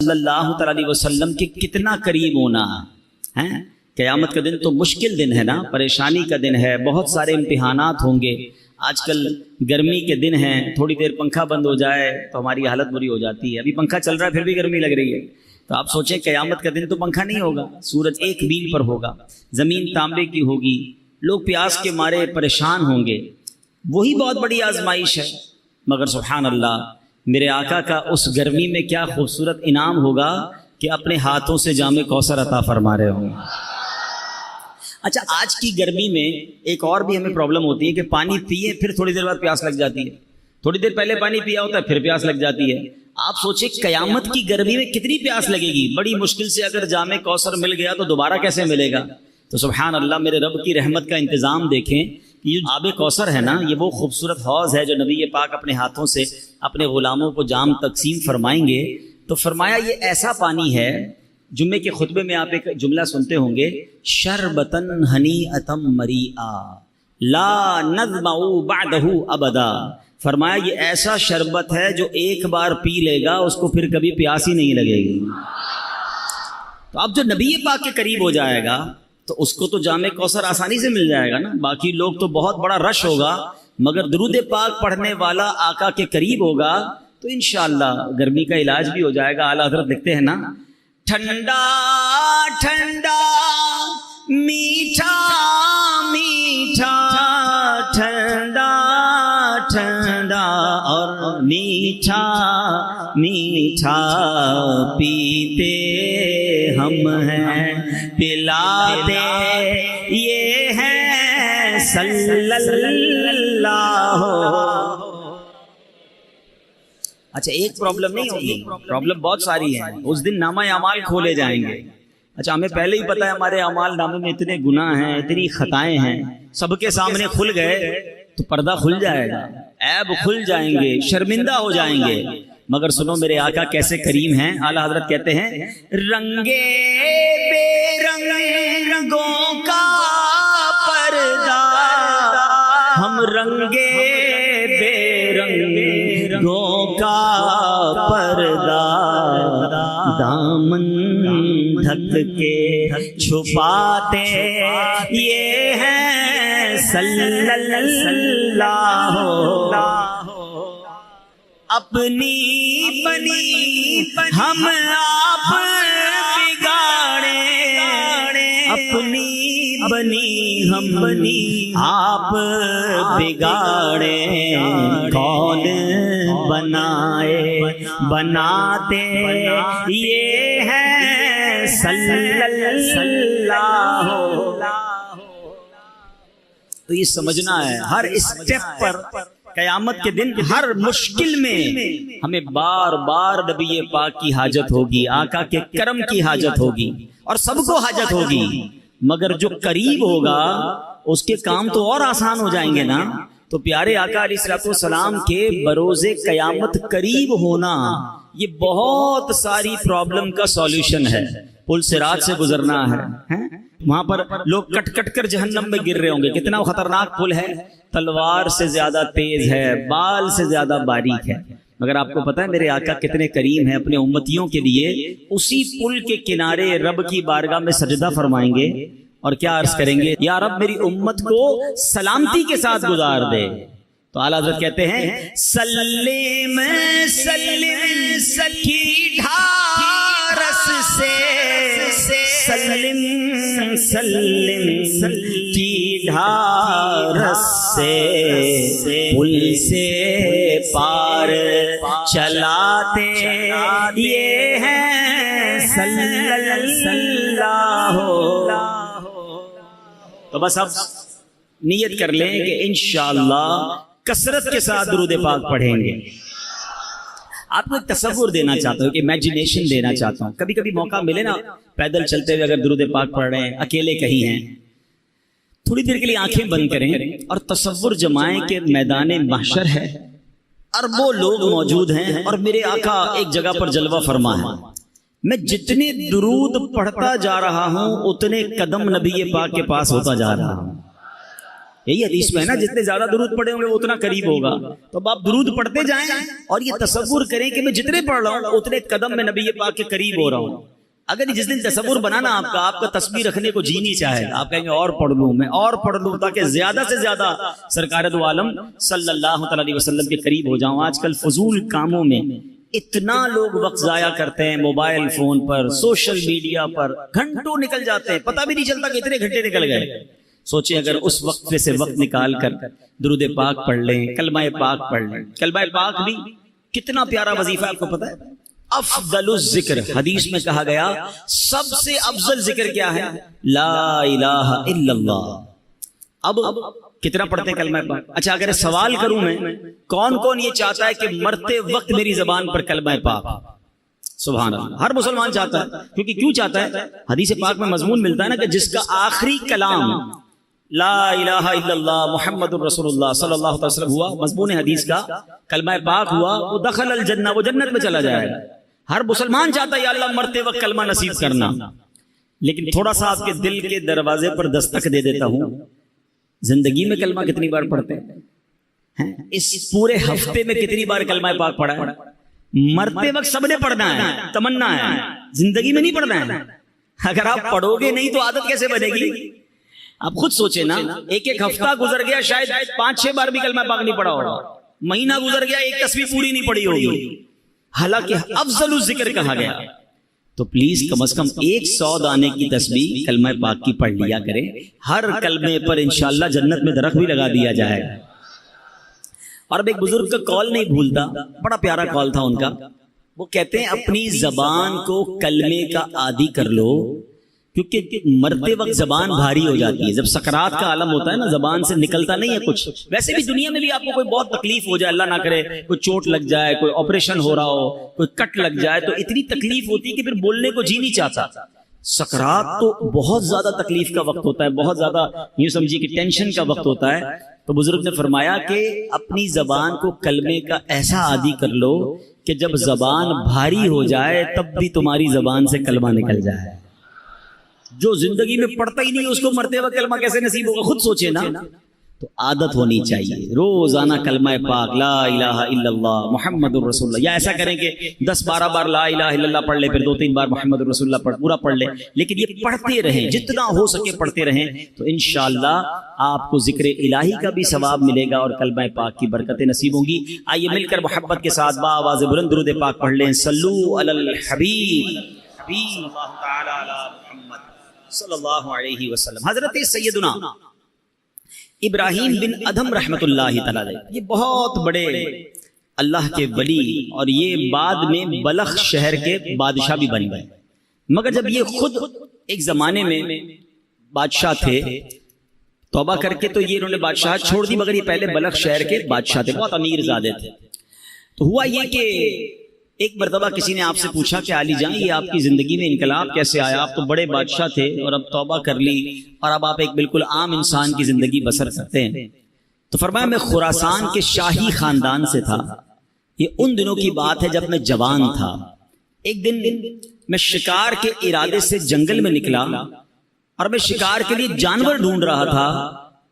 صلی اللہ تعالی علیہ وسلم کے کتنا قریب ہونا ہے. قیامت کا دن تو مشکل دن ہے نا، پریشانی کا دن ہے، بہت سارے امتحانات ہوں گے. آج کل گرمی کے دن ہیں، تھوڑی دیر پنکھا بند ہو جائے تو ہماری حالت بری ہو جاتی ہے. ابھی پنکھا چل رہا ہے پھر بھی گرمی لگ رہی ہے. تو آپ سوچیں قیامت کا دن تو پنکھا نہیں ہوگا، سورج 1 میل پر ہوگا، زمین تانبے کی ہوگی، لوگ پیاس کے مارے پریشان ہوں گے. وہی بہت بڑی آزمائش ہے. مگر سبحان اللہ، میرے آقا کا اس گرمی میں کیا خوبصورت انعام ہوگا کہ اپنے ہاتھوں سے جام کوثر عطا فرما رہے ہوں. اچھا، آج کی گرمی میں ایک اور بھی ہمیں پرابلم ہوتی ہے کہ پانی پیے پھر تھوڑی دیر بعد پیاس لگ جاتی ہے، تھوڑی دیر پہلے پانی پیا ہوتا ہے پھر پیاس لگ جاتی ہے. آپ سوچیں قیامت کی گرمی میں کتنی پیاس لگے گی. بڑی مشکل سے اگر جام کوثر مل گیا تو دوبارہ کیسے ملے گا. تو سبحان اللہ، میرے رب کی رحمت کا انتظام دیکھیں. یہ جو آب کوثر ہے نا، یہ وہ خوبصورت حوض ہے جو نبی پاک اپنے ہاتھوں سے اپنے غلاموں کو جام تقسیم فرمائیں گے. تو فرمایا یہ ایسا پانی ہے، جمعے کے خطبے میں آپ ایک جملہ سنتے ہوں گے، شربتن ہنیئتم مریئا لا نظمع بعدہ ابدا. فرمایا یہ ایسا شربت ہے جو ایک بار پی لے گا اس کو پھر کبھی پیاس ہی نہیں لگے گی. تو اب جو نبی پاک کے قریب ہو جائے گا تو اس کو تو جام کوثر آسانی سے مل جائے گا نا. باقی لوگ تو بہت بڑا رش ہوگا، مگر درود پاک پڑھنے والا آقا کے قریب ہوگا تو انشاءاللہ گرمی کا علاج بھی ہو جائے گا. اعلیٰ حضرت لکھتے ہیں نا، ٹھنڈا ٹھنڈا میٹھا میٹھا ٹھنڈا ٹھنڈا اور میٹھا میٹھا پیتے ہم ہیں، پلاتے یہ ہیں صلی اللہ. اچھا، ایک پرابلم نہیں ہوگی، پرابلم بہت ساری ہے. اس دن نامہ اعمال کھولے جائیں گے. اچھا، ہمیں پہلے ہی پتہ ہے ہمارے اعمال نامے میں اتنے گناہ ہیں، اتنی خطائیں ہیں. سب کے سامنے کھل گئے تو پردہ کھل جائے گا، عیب کھل جائیں گے، شرمندہ ہو جائیں گے. مگر سنو میرے آقا کیسے کریم ہیں. اعلیٰ حضرت کہتے ہیں، رنگے بے رنگوں کا پردہ، ہم رنگے بے رنگوں کا پردہ دامن ڈھک کے چھپاتے یہ ہیں صلی اللہ. اپنی بنی ہم آپ بگاڑے، اپنی بنی ہم بنی آپ بگاڑے، کون بنائے بناتے یہ ہے صلی اللہ. تو یہ سمجھنا ہے ہر اسٹیپ پر قیامت کے دن ہر مشکل میں ہمیں بار بار نبی پاک کی حاجت ہوگی، آقا کے کرم کی حاجت ہوگی، اور سب کو حاجت ہوگی. مگر جو قریب ہوگا اس کے کام تو اور آسان ہو جائیں گے نا. تو پیارے آقا علیہ الصلوۃ والسلام کے بروز قیامت قریب ہونا یہ بہت ساری پرابلم کا سولوشن ہے. پل صراط سے گزرنا ہے، وہاں پر لوگ کٹ کٹ کر جہنم میں گر رہے ہوں گے. کتنا خطرناک پل ہے، تلوار سے زیادہ تیز ہے، بال سے زیادہ باریک ہے. مگر آپ کو پتہ ہے میرے آقا کتنے کریم ہیں، اپنے امتیوں کے لیے اسی پل کے کنارے رب کی بارگاہ میں سجدہ فرمائیں گے اور کیا عرض کریں گے، یا رب میری امت کو سلامتی کے ساتھ گزار دے. تو اعلیٰ حضرت کہتے ہیں، سلم سلم سکی ڈھارس سے، سلم سلم کی ڈھارس سے، پل سے پار چلاتے یہ ہیں صلی اللہ. تو بس اب نیت کر لیں کہ انشاءاللہ کثرت کے ساتھ درود پاک پڑھیں گے. آپ کو ایک تصور دینا چاہتا ہوں، کہ امیجنیشن دینا چاہتا ہوں. کبھی کبھی موقع ملے نا، پیدل چلتے ہوئے اگر درود پاک پڑھ رہے ہیں، اکیلے کہیں ہیں، تھوڑی دیر کے لیے آنکھیں بند کریں اور تصور جمائیں کہ میدان محشر ہے، اربوں لوگ موجود ہیں اور میرے آقا ایک جگہ پر جلوہ فرما ہے. میں جتنے درود پڑھتا جا رہا ہوں اتنے قدم نبی پاک کے پاس ہوتا جا رہا ہوں. یہی حدیث میں ہے نا، جتنے زیادہ درود پڑھے ہوں گے وہ اتنا قریب ہوگا. تو اب آپ درود پڑھتے جائیں اور یہ تصور کریں کہ میں جتنے پڑھ رہا ہوں اتنے قدم میں نبی پاک کے قریب ہو رہا ہوں. اگر جس دن تصور بنانا آپ کا تسبیح رکھنے کو جی نہیں چاہے، آپ کہیں گے اور پڑھ لوں، میں اور پڑھ لوں تاکہ زیادہ سے زیادہ سرکار دو عالم صلی اللہ تعالی علیہ وسلم کے قریب ہو جاؤں. آج کل فضول کاموں میں اتنا لوگ وقت ضائع کرتے ہیں، موبائل فون پر، سوشل میڈیا پر گھنٹوں نکل جاتے ہیں، پتہ بھی نہیں چلتا کہ اتنے گھنٹے نکل گئے. سوچیں اگر اس وقت سے وقت نکال کر درود پاک پڑھ لیں، کلمہ پاک پڑھ لیں. کلمہ پاک بھی کتنا پیارا وظیفہ ہے، آپ کو پتہ ہے؟ افضل الذکر، حدیث میں کہا گیا سب سے افضل ذکر کیا ہے؟ لا الہ الا اللہ. اب کتنا پڑھتے ہیں کلمہ پاک؟ اچھا اگر سوال کروں میں، کون کون یہ چاہتا ہے کہ مرتے وقت میری زبان پر کلمہ پاک؟ سبحان اللہ، ہر مسلمان چاہتا ہے. کیونکہ کیوں چاہتا ہے؟ حدیث پاک میں مضمون ملتا ہے نا کہ جس کا آخری کلام لا الہ الا اللہ محمد الرسول اللہ صلی اللہ علیہ وسلم ہوا، مضمون حدیث کا کلمہ پاک ہوا، وہ دخل الجنہ، وہ جنت میں چلا جائے گا. ہر مسلمان چاہتا ہے یا اللہ مرتے وقت کلمہ نصیب کرنا. لیکن تھوڑا سا آپ کے دل کے دروازے پر دستک دے دیتا ہوں، زندگی میں کلمہ کتنی بار پڑھتے ہیں؟ اس پورے ہفتے میں کتنی بار کلمہ پاک پڑھا ہے؟ مرتے وقت سب نے پڑھنا ہے، تمنا ہے، زندگی میں نہیں پڑھنا ہے. اگر آپ پڑھو گے نہیں تو عادت کیسے بنے گی؟ آپ خود سوچیں نا، ایک ہفتہ گزر گیا شاید 5-6 بار بھی کلمہ پاک نہیں پڑھا ہوگا، مہینہ گزر گیا ایک تسبیح پوری نہیں پڑھی ہوگی، حالانکہ افضل الذکر کہا گیا. تو پلیز کم از کم 100 دانے کی تسبیح کلمہ پاک کی پڑھ لیا کریں. ہر کلمے پر انشاءاللہ جنت میں درخت بھی لگا دیا جائے گا. اور اب ایک بزرگ کا کال نہیں بھولتا، بڑا پیارا کال تھا ان کا. وہ کہتے ہیں اپنی زبان کو کلمے کا عادی کر لو، کیونکہ مرتے وقت زبان بھاری ہو جاتی ہے. جب سکرات کا عالم ہوتا ہے نا، زبان سے نکلتا نہیں ہے کچھ. ویسے بھی دنیا میں بھی آپ کو کوئی بہت تکلیف ہو جائے، اللہ نہ کرے کوئی چوٹ لگ جائے، کوئی آپریشن ہو رہا ہو، کوئی کٹ لگ جائے، تو اتنی تکلیف ہوتی ہے کہ پھر بولنے کو جی نہیں چاہتا. سکرات تو بہت زیادہ تکلیف کا وقت ہوتا ہے، بہت زیادہ یوں سمجھیے کہ ٹینشن کا وقت ہوتا ہے. تو بزرگ نے فرمایا کہ اپنی زبان کو کلمے کا ایسا عادی کر لو کہ جب زبان بھاری ہو جائے تب بھی تمہاری زبان سے کلمہ نکل جائے. جو زندگی میں پڑھتا ہی نہیں اس کو مرتے وقت کلمہ کیسے نصیب ہوگا؟ خود سوچے نا. تو عادت ہونی چاہیے روزانہ کلمہ پاک لا الہ الا اللہ محمد الرسول اللہ. یا ایسا کریں کہ 10-12 بار لا الہ الا اللہ پڑھ لے، پھر 2-3 بار محمد الرسول اللہ پورا پڑھ لے. لیکن یہ پڑھتے رہیں، جتنا ہو سکے پڑھتے رہیں، تو انشاءاللہ آپ کو ذکر الہی کا بھی ثواب ملے گا اور کلمہ پاک کی برکتیں نصیب ہوں گی. آئیے مل کر محبت کے ساتھ بآواز بلند درود پاک پڑھ لیں. صلو علی الحبیب حبیب اللہ تعالی علی محمد صلی اللہ علیہ وسلم. حضرت سیدنا ابراہیم بن ادھم رحمت اللہ تعالی، یہ بہت بڑے اللہ کے ولی، اور یہ بعد میں بلخ شہر کے بادشاہ بھی بن گئے. مگر جب یہ خود ایک زمانے میں بادشاہ تھے، توبہ کر کے تو یہ انہوں نے بادشاہ چھوڑ دی، مگر یہ پہلے بلخ شہر کے بادشاہ تھے، بہت امیر زادے تھے. تو ہوا یہ کہ ایک مرتبہ کسی نے آپ سے پوچھا کہ علی جان یہ آپ کی زندگی میں انقلاب کیسے آیا؟ آپ تو بڑے بادشاہ تھے اور اب توبہ کر لی اور اب آپ ایک بالکل عام انسان کی زندگی بسر کرتے ہیں. تو فرمایا میں خراسان کے شاہی خاندان سے تھا. یہ ان دنوں کی بات ہے جب میں جوان تھا. ایک دن میں شکار کے ارادے سے جنگل میں نکلا اور میں شکار کے لیے جانور ڈھونڈ رہا تھا.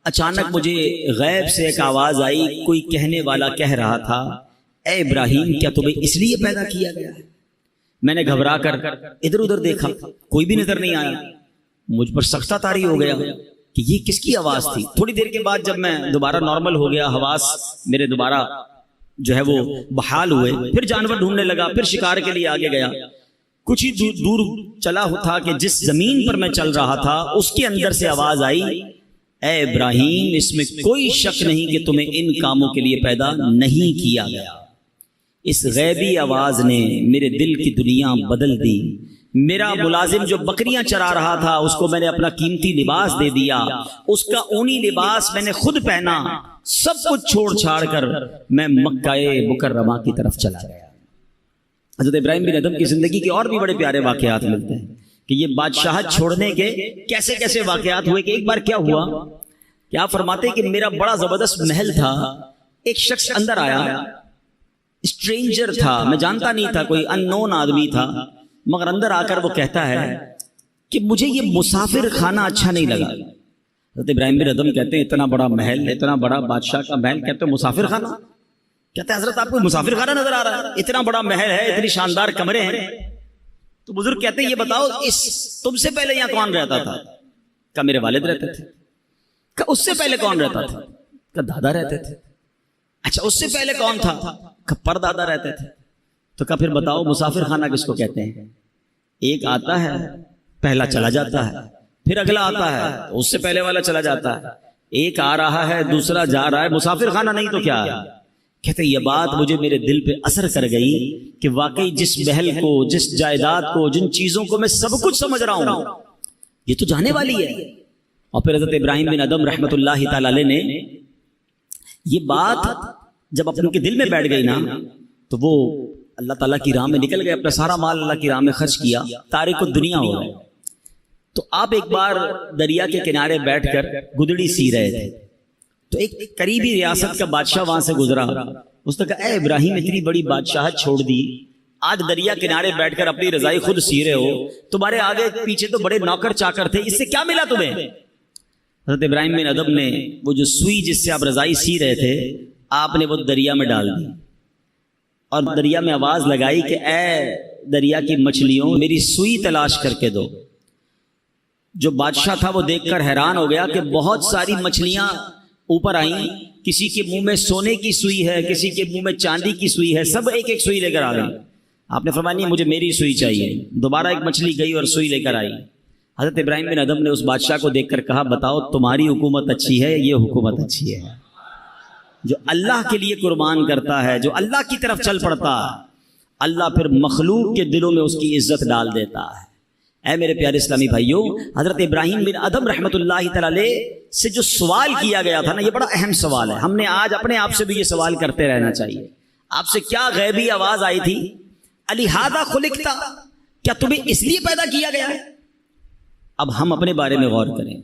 اچانک مجھے غیب سے ایک آواز آئی، کوئی کہنے والا کہہ رہا تھا اے ابراہیم کیا تمہیں اس لیے پیدا کیا گیا ہے؟ میں نے گھبرا کر ادھر ادھر دیکھا، کوئی بھی نظر نہیں آیا. مجھ پر سختہ طاری ہو گیا کہ یہ کس کی آواز تھی. تھوڑی دیر کے بعد جب میں دوبارہ نارمل ہو گیا، حواس میرے دوبارہ جو ہے وہ بحال ہوئے، پھر جانور ڈھونڈنے لگا، پھر شکار کے لیے آگے گیا. کچھ ہی دور چلا تھا کہ جس زمین پر میں چل رہا تھا اس کے اندر سے آواز آئی اے ابراہیم اس میں کوئی شک نہیں کہ تمہیں ان کاموں کے لیے پیدا نہیں کیا گیا. اس غیبی آواز نے میرے دل کی دنیا بدل دی. میرا ملازم جو بکریاں چرا رہا تھا اس کو میں نے اپنا قیمتی لباس دے دیا، اس کا اونی لباس میں نے خود پہنا. سب کچھ چھوڑ چھاڑ کر میں مکہ مکرمہ کی طرف چلا گیا. حضرت ابراہیم بن ادھم کی زندگی کے اور بھی بڑے پیارے واقعات ملتے ہیں کہ یہ بادشاہت چھوڑنے کے کیسے کیسے واقعات ہوئے. کہ ایک بار کیا ہوا کہ آپ فرماتے کہ میرا بڑا زبردست محل تھا. ایک شخص اندر آیا، اسٹرینجر تھا، میں جانتا نہیں تھا، کوئی ان نون آدمی تھا، مگر اندر آ کر وہ کہتا ہے کہ مجھے یہ مسافر خانہ اچھا نہیں لگا. حضرت ابراہیم بن ادم کہتے ہیں اتنا بڑا محل، اتنا بڑا بادشاہ کا محل، کہتے ہیں مسافر خانہ. کہتے ہیں حضرت آپ کو مسافر خانہ نظر آ رہا ہے، اتنا بڑا محل ہے، اتنی شاندار کمرے ہیں. تو بزرگ کہتے ہیں یہ بتاؤ تم سے پہلے یہاں کون رہتا تھا؟ کہ میرے والد رہتے تھے. کہ اس سے پہلے کون رہتا تھا؟ کہ دادا رہتے تھے. اچھا اس سے پہلے کون تھا؟ کہ پردادا رہتے تھے. تو کہ پھر بتاؤ مسافر خانہ کس کو کہتے ہیں؟ ایک آتا ہے پہلا چلا جاتا ہے، پھر اگلا آتا ہے اس سے پہلے والا چلا جاتا ہے، ایک آ رہا ہے دوسرا جا رہا ہے. مسافر خانہ نہیں تو کیا؟ کہتے یہ بات مجھے میرے دل پہ اثر کر گئی کہ واقعی جس محل کو، جس جائیداد کو، جن چیزوں کو میں سب کچھ سمجھ رہا ہوں یہ تو جانے والی ہے. اور پھر حضرت ابراہیم بن ادم رحمۃ اللہ تعالی علیہ نے یہ بات جب اپنے کے دل میں بیٹھ گئی نا تو وہ اللہ تعالیٰ کی راہ میں نکل گئے، اپنا سارا مال اللہ کی راہ میں خرچ کیا، تارک الدنیا ہو گئے. تو آپ ایک بار دریا کے کنارے بیٹھ کر گدڑی سی رہے تھے تو ایک قریبی ریاست کا بادشاہ وہاں سے گزرا. اس نے کہا اے ابراہیم اتنی بڑی بادشاہت چھوڑ دی، آج دریا کنارے بیٹھ کر اپنی رضائی خود سی رہے ہو، تمہارے آگے پیچھے تو بڑے نوکر چاکر تھے، اس سے کیا ملا تمہیں؟ حضرت ابراہیم بن ادم نے وہ جو سوئی جس سے آپ رضائی سی رہے تھے آپ نے وہ دریا میں ڈال دی اور دریا میں آواز لگائی کہ اے دریا کی مچھلیوں میری سوئی تلاش کر کے دو. جو بادشاہ تھا وہ دیکھ کر حیران ہو گیا کہ بہت ساری مچھلیاں اوپر آئیں، کسی کے منہ میں سونے کی سوئی ہے، کسی کے منہ میں چاندی کی سوئی ہے، سب ایک ایک سوئی لے کر آ گئی. آپ نے فرمایا نہیں مجھے میری سوئی چاہیے. دوبارہ ایک مچھلی گئی اور سوئی لے کر آئی. حضرت ابراہیم بن ادم نے اس بادشاہ کو دیکھ کر کہا بتاؤ تمہاری حکومت اچھی ہے یہ حکومت اچھی ہے؟ جو اللہ کے لیے قربان کرتا ہے، جو اللہ کی طرف چل پڑتا ہے، اللہ پھر مخلوق کے دلوں میں اس کی عزت ڈال دیتا ہے. اے میرے پیارے اسلامی بھائیوں، حضرت ابراہیم بن ادم رحمۃ اللہ تعالی سے جو سوال کیا گیا تھا نا، یہ بڑا اہم سوال ہے. ہم نے آج اپنے آپ سے بھی یہ سوال کرتے رہنا چاہیے. آپ سے کیا غیبی آواز آئی تھی؟ الہذا خلقتا، کیا تمہیں اس لیے پیدا کیا گیا ہے؟ اب ہم اپنے بارے میں غور کریں.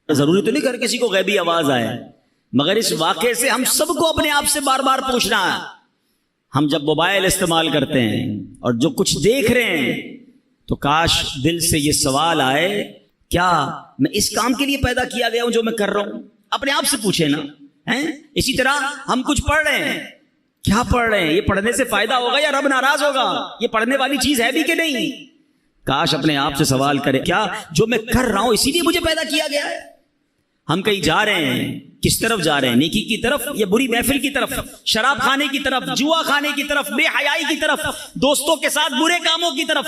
ضروری تو نہیں کہ کسی کو غیبی آواز آئے، مگر اس واقعے سے ہم سب کو اپنے آپ سے بار بار پوچھنا ہے. ہم جب موبائل استعمال کرتے ہیں اور جو کچھ دیکھ رہے ہیں تو کاش دل سے یہ سوال آئے کیا میں اس کام کے لیے پیدا کیا گیا ہوں جو میں کر رہا ہوں؟ اپنے آپ سے پوچھیں نا. اسی طرح ہم کچھ پڑھ رہے ہیں، کیا پڑھ رہے ہیں؟ یہ پڑھنے سے فائدہ ہوگا یا رب ناراض ہوگا؟ یہ پڑھنے والی چیز ہے بھی کہ نہیں؟ کاش اپنے آپ سے سوال کرے کیا جو میں کر رہا ہوں اسی لیے مجھے پیدا کیا گیا ہے؟ ہم کہیں جا رہے ہیں، کس طرف جا رہے ہیں؟ نیکی کی طرف یا بری محفل کی طرف؟ شراب کھانے کی طرف، جوا کھانے کی طرف، بے حیائی کی طرف، دوستوں کے ساتھ برے کاموں کی طرف؟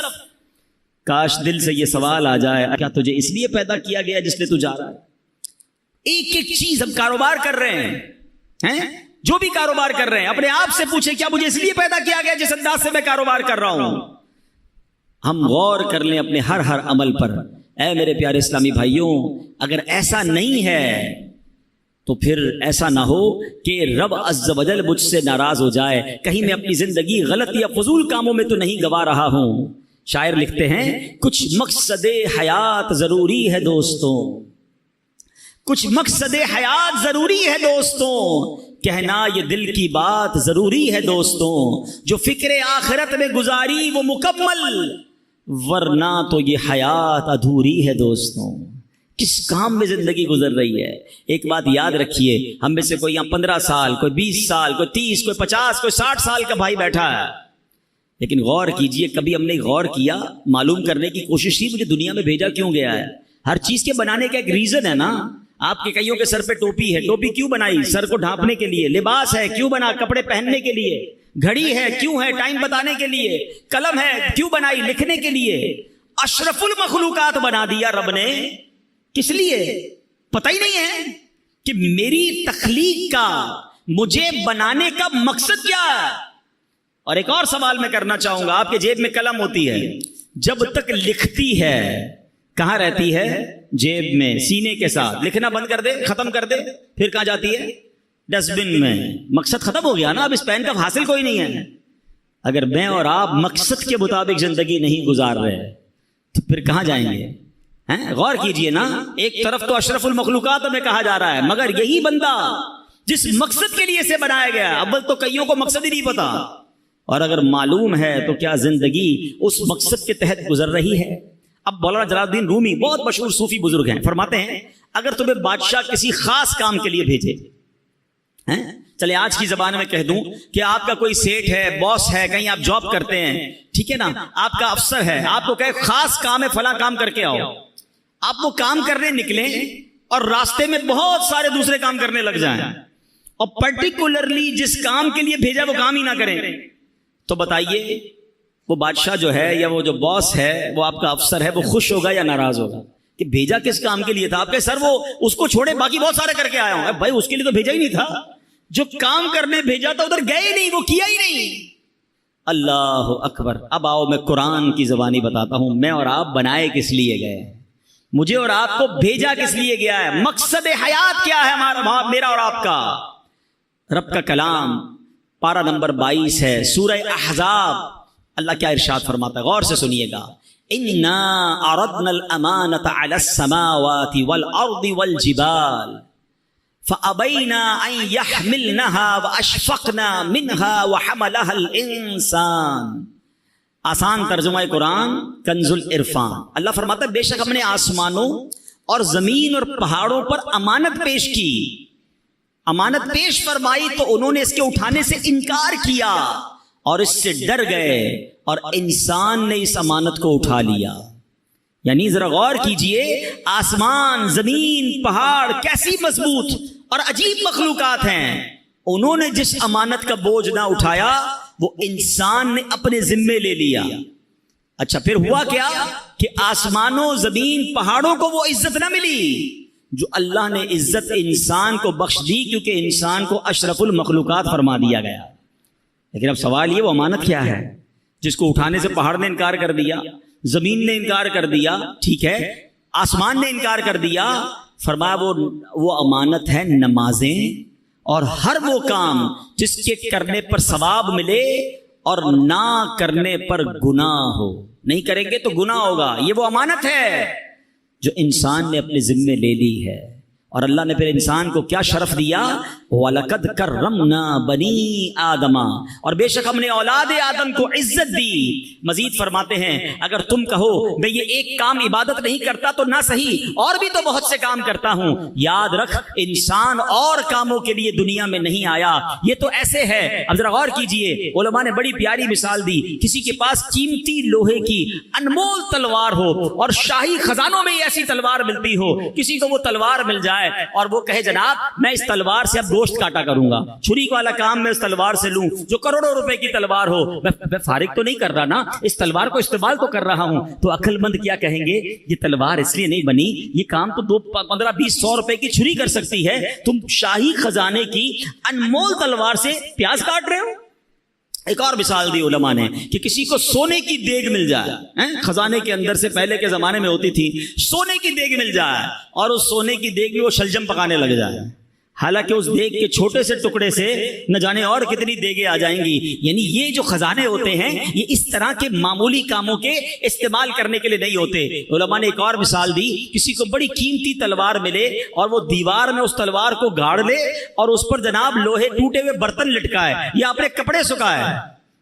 کاش دل سے یہ سوال آ جائے کیا تجھے اس لیے پیدا کیا گیا جس لیے تو جا رہا ہے؟ ایک ایک چیز ہم کاروبار کر رہے ہیں، جو بھی کاروبار کر رہے ہیں اپنے آپ سے پوچھیں کیا مجھے اس لیے پیدا کیا گیا جس انداز سے میں کاروبار کر رہا ہوں؟ ہم غور کر لیں اپنے ہر عمل پر. اے میرے پیارے اسلامی بھائیوں، اگر ایسا نہیں ہے تو پھر ایسا نہ ہو کہ رب عز و جل مجھ سے ناراض ہو جائے، کہیں میں اپنی زندگی غلط یا فضول کاموں میں تو نہیں گوا رہا ہوں. شاعر لکھتے ہیں کچھ مقصد حیات ضروری ہے دوستوں، کچھ مقصد حیات ضروری ہے دوستوں، کہنا یہ دل کی بات ضروری ہے دوستوں، جو فکر آخرت میں گزاری وہ مکمل، ورنہ تو یہ حیات ادھوری ہے دوستوں. کس کام میں زندگی گزر رہی ہے؟ ایک بات یاد رکھیے، ہم میں سے کوئی یہاں 15 سال، کوئی 20 سال، کوئی 30، کوئی 50، کوئی 60 سال کا بھائی بیٹھا ہے، لیکن غور کیجئے کبھی ہم نے غور کیا، معلوم کرنے کی کوشش کی مجھے دنیا میں بھیجا کیوں گیا ہے؟ ہر چیز کے بنانے کا ایک ریزن ہے نا. آپ کے کئیوں کے سر پہ ٹوپی ہے، ٹوپی کیوں بنائی؟ سر کو ڈھانپنے کے لیے. لباس ہے کیوں بنا؟ کپڑے پہننے کے لیے. گھڑی ہے کیوں ہے؟ ٹائم بتانے کے لیے. قلم ہے کیوں بنائی؟ لکھنے کے لیے. اشرف المخلوقات بنا دیا رب نے، کس لیے؟ پتہ ہی نہیں ہے کہ میری تخلیق کا، مجھے بنانے کا مقصد کیا ہے. اور ایک اور سوال میں کرنا چاہوں گا، آپ کے جیب میں قلم ہوتی ہے، جب تک لکھتی ہے کہاں رہتی ہے؟ جیب میں، سینے کے ساتھ. لکھنا بند کر دے، ختم کر دے، پھر کہاں جاتی ہے؟ ڈسٹ بن میں. مقصد ختم ہو گیا نا، اب اس پین کا حاصل کوئی نہیں ہے. اگر میں اور آپ مقصد کے مطابق زندگی نہیں گزار رہے تو پھر کہاں جائیں گے؟ غور کیجئے نا، ایک طرف تو اشرف المخلوقات میں کہا جا رہا ہے، مگر یہی بندہ جس مقصد کے لیے سے بنایا گیا، اول تو کئیوں کو مقصد ہی نہیں پتا، اور اگر معلوم ہے تو کیا زندگی اس مقصد کے تحت گزر رہی ہے؟ اب مولانا جلال الدین رومی بہت مشہور صوفی بزرگ ہیں، فرماتے ہیں اگر تمہیں بادشاہ کسی خاص کام کے لیے بھیجے، چلے آج کی زبان میں کہہ دوں کہ آپ کا کوئی سیٹ ہے، باس ہے، کہیں آپ جاب کرتے ہیں، ٹھیک ہے نا، آپ کا افسر ہے، آپ کو کہے خاص کام ہے، فلاں کام کر کے آؤ، آپ وہ کام کرنے نکلیں اور راستے میں بہت سارے دوسرے کام کرنے لگ جائیں اور پرٹیکولرلی جس کام کے لیے بھیجا وہ کام ہی نہ کریں، تو بتائیے وہ بادشاہ جو ہے یا وہ جو باس ہے، وہ آپ کا افسر ہے، وہ خوش ہوگا یا ناراض ہوگا کہ بھیجا کس کام کے لیے تھا؟ آپ کے سر وہ اس کو چھوڑے باقی بہت سارے کر کے آیا ہوں، بھائی اس کے لیے تو بھیجا ہی نہیں تھا، جو کام کرنے بھیجا تھا ادھر گئے نہیں، وہ کیا ہی نہیں۔ اللہ اکبر۔ اب آؤ میں قرآن کی زبانی بتاتا ہوں، میں اور آپ بنائے کس لیے گئے، مجھے اور آپ کو بھیجا کس لیے گیا ہے، مقصد حیات کیا ہے ہمارا، میرا اور آپ کا۔ رب کا کلام پارہ نمبر 22 ہے، سورہ احزاب۔ اللہ کیا ارشاد فرماتا ہے، غور سے سنیے گا۔ اِنَّا عَرَضْنَا الْأَمَانَةَ عَلَى السَّمَاوَاتِ وَالْأَرْضِ وَالْجِبَالِ فَأَبَيْنَا أَن يَحْمِلْنَهَا وَأَشْفَقْنَا مِنْهَا وَحَمَلَهَا الْإِنسَانُ۔ آسان ترجمہ قرآن کنز العرفان۔ اللہ فرماتا ہے بے شک ہم نے آسمانوں اور زمین اور پہاڑوں پر امانت پیش کی، امانت پیش فرمائی تو انہوں نے اس کے اٹھانے سے انکار کیا اور اس سے ڈر گئے اور انسان نے اس امانت کو اٹھا لیا۔ یعنی ذرا غور کیجئے، آسمان، زمین، پہاڑ کیسی مضبوط اور عجیب مخلوقات ہیں، انہوں نے جس امانت کا بوجھ نہ اٹھایا وہ انسان نے اپنے ذمے لے لیا۔ اچھا پھر ہوا کیا کہ آسمانوں، زمین، پہاڑوں کو وہ عزت نہ ملی جو اللہ نے عزت انسان کو بخش دی، کیونکہ انسان کو اشرف المخلوقات فرما دیا گیا۔ لیکن اب سوال یہ، وہ امانت کیا ہے جس کو اٹھانے سے پہاڑ نے انکار کر دیا، زمین نے انکار کر دیا، ٹھیک ہے، آسمان نے انکار کر دیا؟ فرمایا وہ امانت ہے نمازیں اور ہر وہ کام جس کے کرنے پر ثواب ملے اور نہ کرنے پر گناہ ہو۔ نہیں کریں گے تو گناہ ہوگا، یہ وہ امانت ہے جو انسان نے اپنے ذمے لے لی ہے۔ اور اللہ نے پھر انسان کو کیا شرف دیا، وَلَقَدْ كَرَّمْنَا بَنِي آدَمَ، اور بے شک ہم نے اولاد آدم کو عزت دی۔ مزید فرماتے ہیں اگر تم کہو میں یہ ایک کام عبادت نہیں کرتا تو نہ صحیح، اور بھی تو بہت سے کام کرتا ہوں، یاد رکھ انسان اور کاموں کے لیے دنیا میں نہیں آیا، یہ تو ایسے ہے۔ اب ذرا غور کیجئے، علماء نے بڑی پیاری مثال دی، کسی کے پاس قیمتی لوہے کی انمول تلوار ہو اور شاہی خزانوں میں ایسی تلوار ملتی ہو، کسی کو وہ تلوار مل جائے اور وہ کہے جناب میں اس تلوار سے اب گوشت کاٹا کروں گا، چھری والا کام میں اس تلوار سے لوں جو کروڑوں روپے کی تلوار ہو، میں فارغ تو نہیں کر رہا نا، اس تلوار کو استعمال تو کر رہا ہوں۔ تو عقل مند کیا کہیں گے، یہ تلوار اس لیے نہیں بنی، یہ کام تو 15-20-100 روپے کی چھری کر سکتی ہے، تم شاہی خزانے کی انمول تلوار سے پیاز کاٹ رہے ہو۔ ایک اور مثال دی علماء نے کہ کسی کو سونے کی دیگ مل جائے، خزانے کے اندر سے پہلے کے زمانے میں ہوتی تھی، سونے کی دیگ مل جائے اور اس سونے کی دیگ میں وہ شلجم پکانے لگ جائے، حالانکہ اس دیگ کے چھوٹے سے ٹکڑے سے نہ جانے اور کتنی دیگیں آ جائیں گی۔ یعنی یہ جو خزانے ہوتے ہیں یہ اس طرح کے معمولی کاموں کے استعمال کرنے کے لیے نہیں ہوتے۔ علماء نے ایک اور مثال دی، کسی کو بڑی قیمتی تلوار ملے اور وہ دیوار میں اس تلوار کو گاڑ لے اور اس پر جناب لوہے ٹوٹے ہوئے برتن لٹکائے یا اپنے کپڑے سکھائے،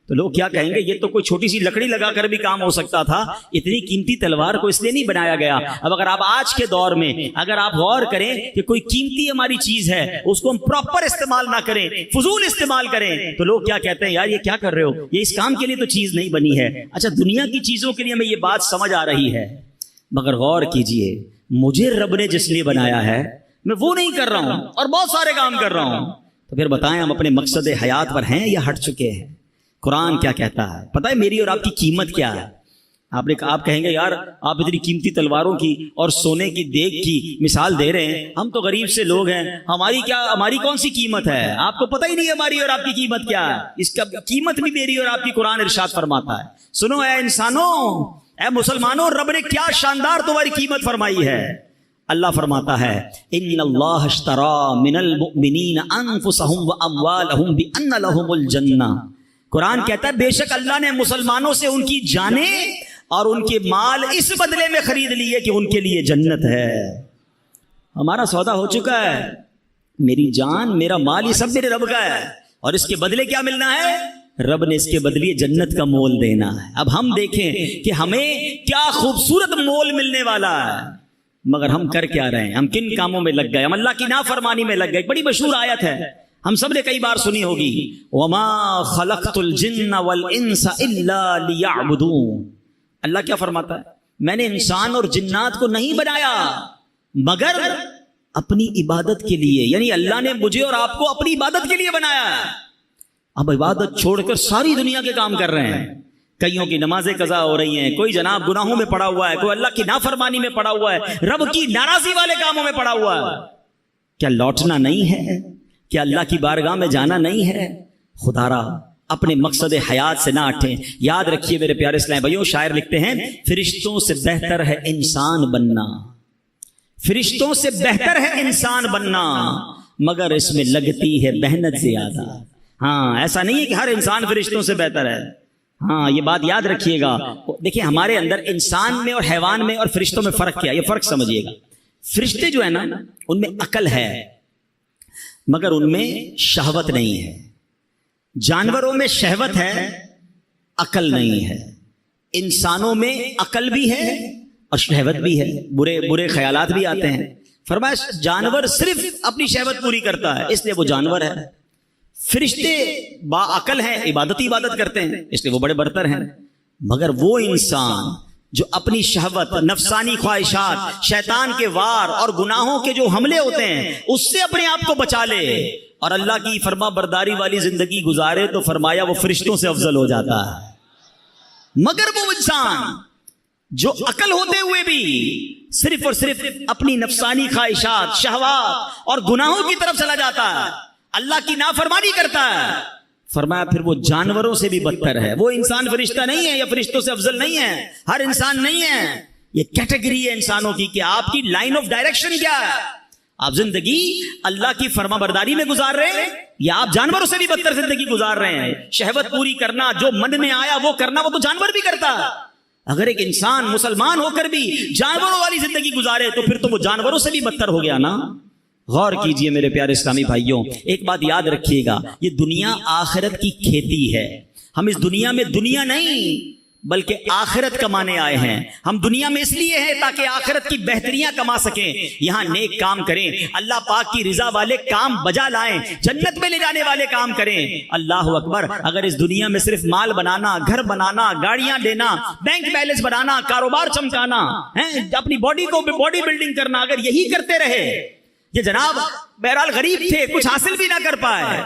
تو لوگ کیا کہیں گے، یہ تو کوئی چھوٹی سی لکڑی لگا کر بھی کام ہو سکتا تھا، اتنی قیمتی تلوار کو اس لیے نہیں بنایا گیا۔ اب اگر آپ آج کے دور میں اگر آپ غور کریں کہ کوئی قیمتی ہماری چیز ہے اس کو ہم پراپر استعمال نہ کریں، فضول استعمال کریں، تو لوگ کیا کہتے ہیں، یار یہ کیا کر رہے ہو، یہ اس کام کے لیے تو چیز نہیں بنی ہے۔ اچھا دنیا کی چیزوں کے لیے ہمیں یہ بات سمجھ آ رہی ہے، مگر غور کیجئے مجھے رب نے جس لیے بنایا ہے میں وہ نہیں کر رہا ہوں اور بہت سارے کام کر رہا ہوں، تو پھر بتائیں ہم اپنے مقصد حیات پر ہیں یا ہٹ چکے ہیں؟ قرآن کیا کہتا ہے پتہ ہے میری اور آپ کی قیمت کیا ہے؟ آپ کہیں گے یار آپ اتنی قیمتی تلواروں کی اور سونے کی دیگ کی مثال دے رہے ہیں، ہم تو غریب سے لوگ ہیں، ہماری کون سی قیمت ہے؟ آپ کو پتہ ہی نہیں ہماری اور آپ کی قیمت کیا ہے، اس کا قیمت بھی میری اور آپ کی قرآن ارشاد فرماتا ہے۔ سنو اے انسانوں، اے مسلمانوں، رب نے کیا شاندار تمہاری قیمت فرمائی ہے۔ اللہ فرماتا ہے ان اللہ اشترى من المؤمنین انفسهم واموالهم بان لهم الجنہ، قرآن کہتا ہے بے شک اللہ نے مسلمانوں سے ان کی جانیں اور ان کے مال اس بدلے میں خرید لیے کہ ان کے لیے جنت ہے۔ ہمارا سودا ہو چکا ہے، میری جان میرا مال یہ سب میرے رب کا ہے، اور اس کے بدلے کیا ملنا ہے؟ رب نے اس کے بدلے جنت کا مول دینا ہے۔ اب ہم دیکھیں کہ ہمیں کیا خوبصورت مول ملنے والا ہے۔ مگر ہم کر کیا رہے ہیں؟ ہم کن کاموں میں لگ گئے؟ ہم اللہ کی نافرمانی میں لگ گئے. بڑی مشہور آیت ہے, ہم سب نے کئی بار سنی ہوگی, وما خلقت الجن والانس الا لیعبدون. اللہ کیا فرماتا ہے؟ میں نے انسان اور جنات کو نہیں بنایا مگر اپنی عبادت کے لیے. یعنی اللہ نے مجھے اور آپ کو اپنی عبادت کے لیے بنایا ہے. اب عبادت چھوڑ کر ساری دنیا کے کام کر رہے ہیں. کئیوں کی نمازیں قضا ہو رہی ہیں, کوئی جناب گناہوں میں پڑا ہوا ہے, کوئی اللہ کی نافرمانی میں پڑا ہوا ہے, رب کی ناراضی والے کاموں میں پڑا ہوا ہے. کیا لوٹنا نہیں ہے؟ کیا اللہ کی بارگاہ میں جانا نہیں ہے؟ خدا را اپنے مقصد حیات سے نہ ہٹیں. یاد رکھیے میرے پیارے اسلام بھائیوں, شاعر لکھتے ہیں فرشتوں سے بہتر ہے انسان بننا, فرشتوں سے بہتر ہے انسان بننا, مگر اس میں لگتی ہے محنت زیادہ. ہاں, ایسا نہیں ہے کہ ہر انسان فرشتوں سے بہتر ہے. ہاں, یہ بات یاد رکھیے گا. دیکھیں ہمارے اندر انسان میں اور حیوان میں اور فرشتوں میں فرق کیا ہے, یہ فرق سمجھیے گا. فرشتے جو ہے نا ان میں عقل ہے مگر ان میں شہوت نہیں ہے. جانوروں میں شہوت ہے, عقل نہیں ہے. انسانوں میں عقل بھی ہے اور شہوت بھی ہے, برے برے خیالات بھی آتے ہیں. فرمایا جانور صرف اپنی شہوت پوری کرتا ہے اس لیے وہ جانور ہے. فرشتے با عقل ہیں, عبادت کرتے ہیں اس لیے وہ بڑے برتر ہیں. مگر وہ انسان جو اپنی شہوت, نفسانی خواہشات, شیطان کے وار اور گناہوں کے جو حملے ہوتے ہیں اس سے اپنے آپ کو بچا لے اور اللہ کی فرما برداری والی زندگی گزارے تو فرمایا وہ فرشتوں سے افضل ہو جاتا ہے. مگر وہ انسان جو عقل ہوتے ہوئے بھی صرف اور صرف اپنی نفسانی خواہشات, شہوات اور گناہوں کی طرف چلا جاتا ہے, اللہ کی نافرمانی کرتا ہے, فرمایا پھر وہ جانوروں سے بھی بدتر ہے. وہ انسان فرشتہ نہیں ہے یا فرشتوں سے افضل نہیں ہے, ہر انسان نہیں ہے. یہ کیٹیگری ہے انسانوں کی کہ آپ کی لائن آف ڈائریکشن کیا ہے. آپ زندگی اللہ کی فرما برداری میں گزار رہے ہیں یا آپ جانوروں سے بھی بدتر زندگی گزار رہے ہیں. شہوت پوری کرنا, جو من میں آیا وہ کرنا, وہ تو جانور بھی کرتا ہے. اگر ایک انسان مسلمان ہو کر بھی جانوروں والی زندگی گزارے تو پھر تو وہ جانوروں سے بھی بدتر ہو گیا نا. غور کیجئے میرے پیارے اسلامی بھائیوں, ایک بات یاد رکھیے گا, یہ دنیا آخرت کی کھیتی ہے. ہم اس دنیا میں دنیا نہیں بلکہ آخرت کمانے آئے ہیں. ہم دنیا میں اس لیے ہیں تاکہ آخرت کی بہتریاں کما سکیں, یہاں نیک کام کریں, اللہ پاک کی رضا والے کام بجا لائیں, جنت میں لے جانے والے کام کریں. اللہ اکبر. اگر اس دنیا میں صرف مال بنانا, گھر بنانا, گاڑیاں لینا, بینک بیلنس بنانا, کاروبار چمکانا, اپنی باڈی کو باڈی بلڈنگ کرنا, اگر یہی کرتے رہے, یہ جناب بہرحال غریب تھے, کچھ حاصل بھی نہ کر پائے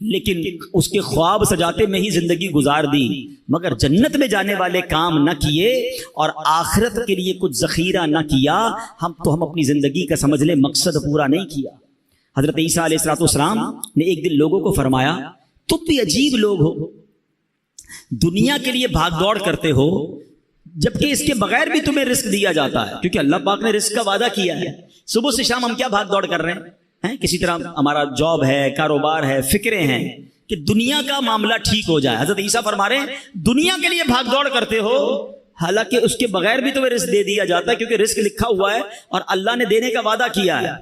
لیکن اس کے خواب سجاتے میں ہی زندگی گزار دی, مگر جنت میں جانے والے کام نہ کیے اور آخرت کے لیے کچھ ذخیرہ نہ کیا, ہم اپنی زندگی کا سمجھ لیں مقصد پورا نہیں کیا. حضرت عیسیٰ علیہ السلام نے ایک دن لوگوں کو فرمایا, تم بھی عجیب لوگ ہو, دنیا کے لیے بھاگ دوڑ کرتے ہو جبکہ اس کے بغیر بھی تمہیں رزق دیا جاتا ہے, کیونکہ اللہ پاک نے رزق کا وعدہ کیا ہے. صبح سے شام ہم کیا بھاگ دوڑ کر رہے ہیں, کسی طرح ہمارا جاب ہے, کاروبار ہے, فکریں ہیں کہ دنیا کا معاملہ ٹھیک ہو جائے. حضرت عیسیٰ فرما رہے ہیں دنیا کے لیے بھاگ دوڑ کرتے ہو حالانکہ اس کے بغیر بھی تمہیں رزق دے دیا جاتا ہے, کیونکہ رزق لکھا ہوا ہے اور اللہ نے دینے کا وعدہ کیا ہے.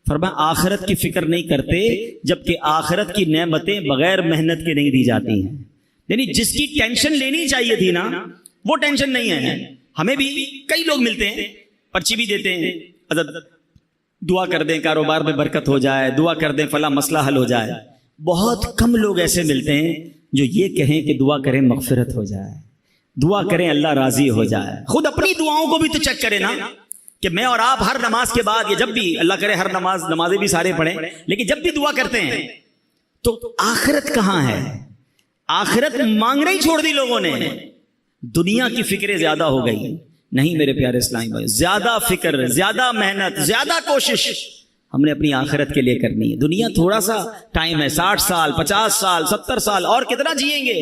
فرمایا آخرت کی فکر نہیں کرتے جبکہ آخرت کی نعمتیں بغیر محنت کے نہیں دی جاتی ہیں. یعنی جس کی ٹینشن لینی چاہیے تھی نا وہ ٹینشن نہیں ہے. ہمیں بھی کئی لوگ ملتے ہیں, پرچی بھی دیتے ہیں, دعا کر دیں کاروبار میں برکت ہو جائے, دعا کر دیں فلاں مسئلہ حل ہو جائے. بہت کم لوگ ایسے ملتے ہیں جو یہ کہیں کہ دعا کریں مغفرت ہو جائے, دعا کریں اللہ راضی ہو جائے. خود اپنی دعاؤں کو بھی تو چیک کریں نا کہ میں اور آپ ہر نماز کے بعد یا جب بھی, اللہ کرے ہر نمازیں بھی سارے پڑھیں, لیکن جب بھی دعا کرتے ہیں تو آخرت کہاں ہے؟ آخرت مانگنا ہی چھوڑ دی لوگوں نے, دنیا کی فکریں زیادہ ہو گئی. نہیں میرے پیارے اسلامی بھائی, زیادہ فکر, زیادہ محنت, زیادہ کوشش ہم نے اپنی آخرت کے لیے کرنی ہے. دنیا تھوڑا سا ٹائم ہے, 60 سال 50 سال 70 سال, اور کتنا جئیں گے,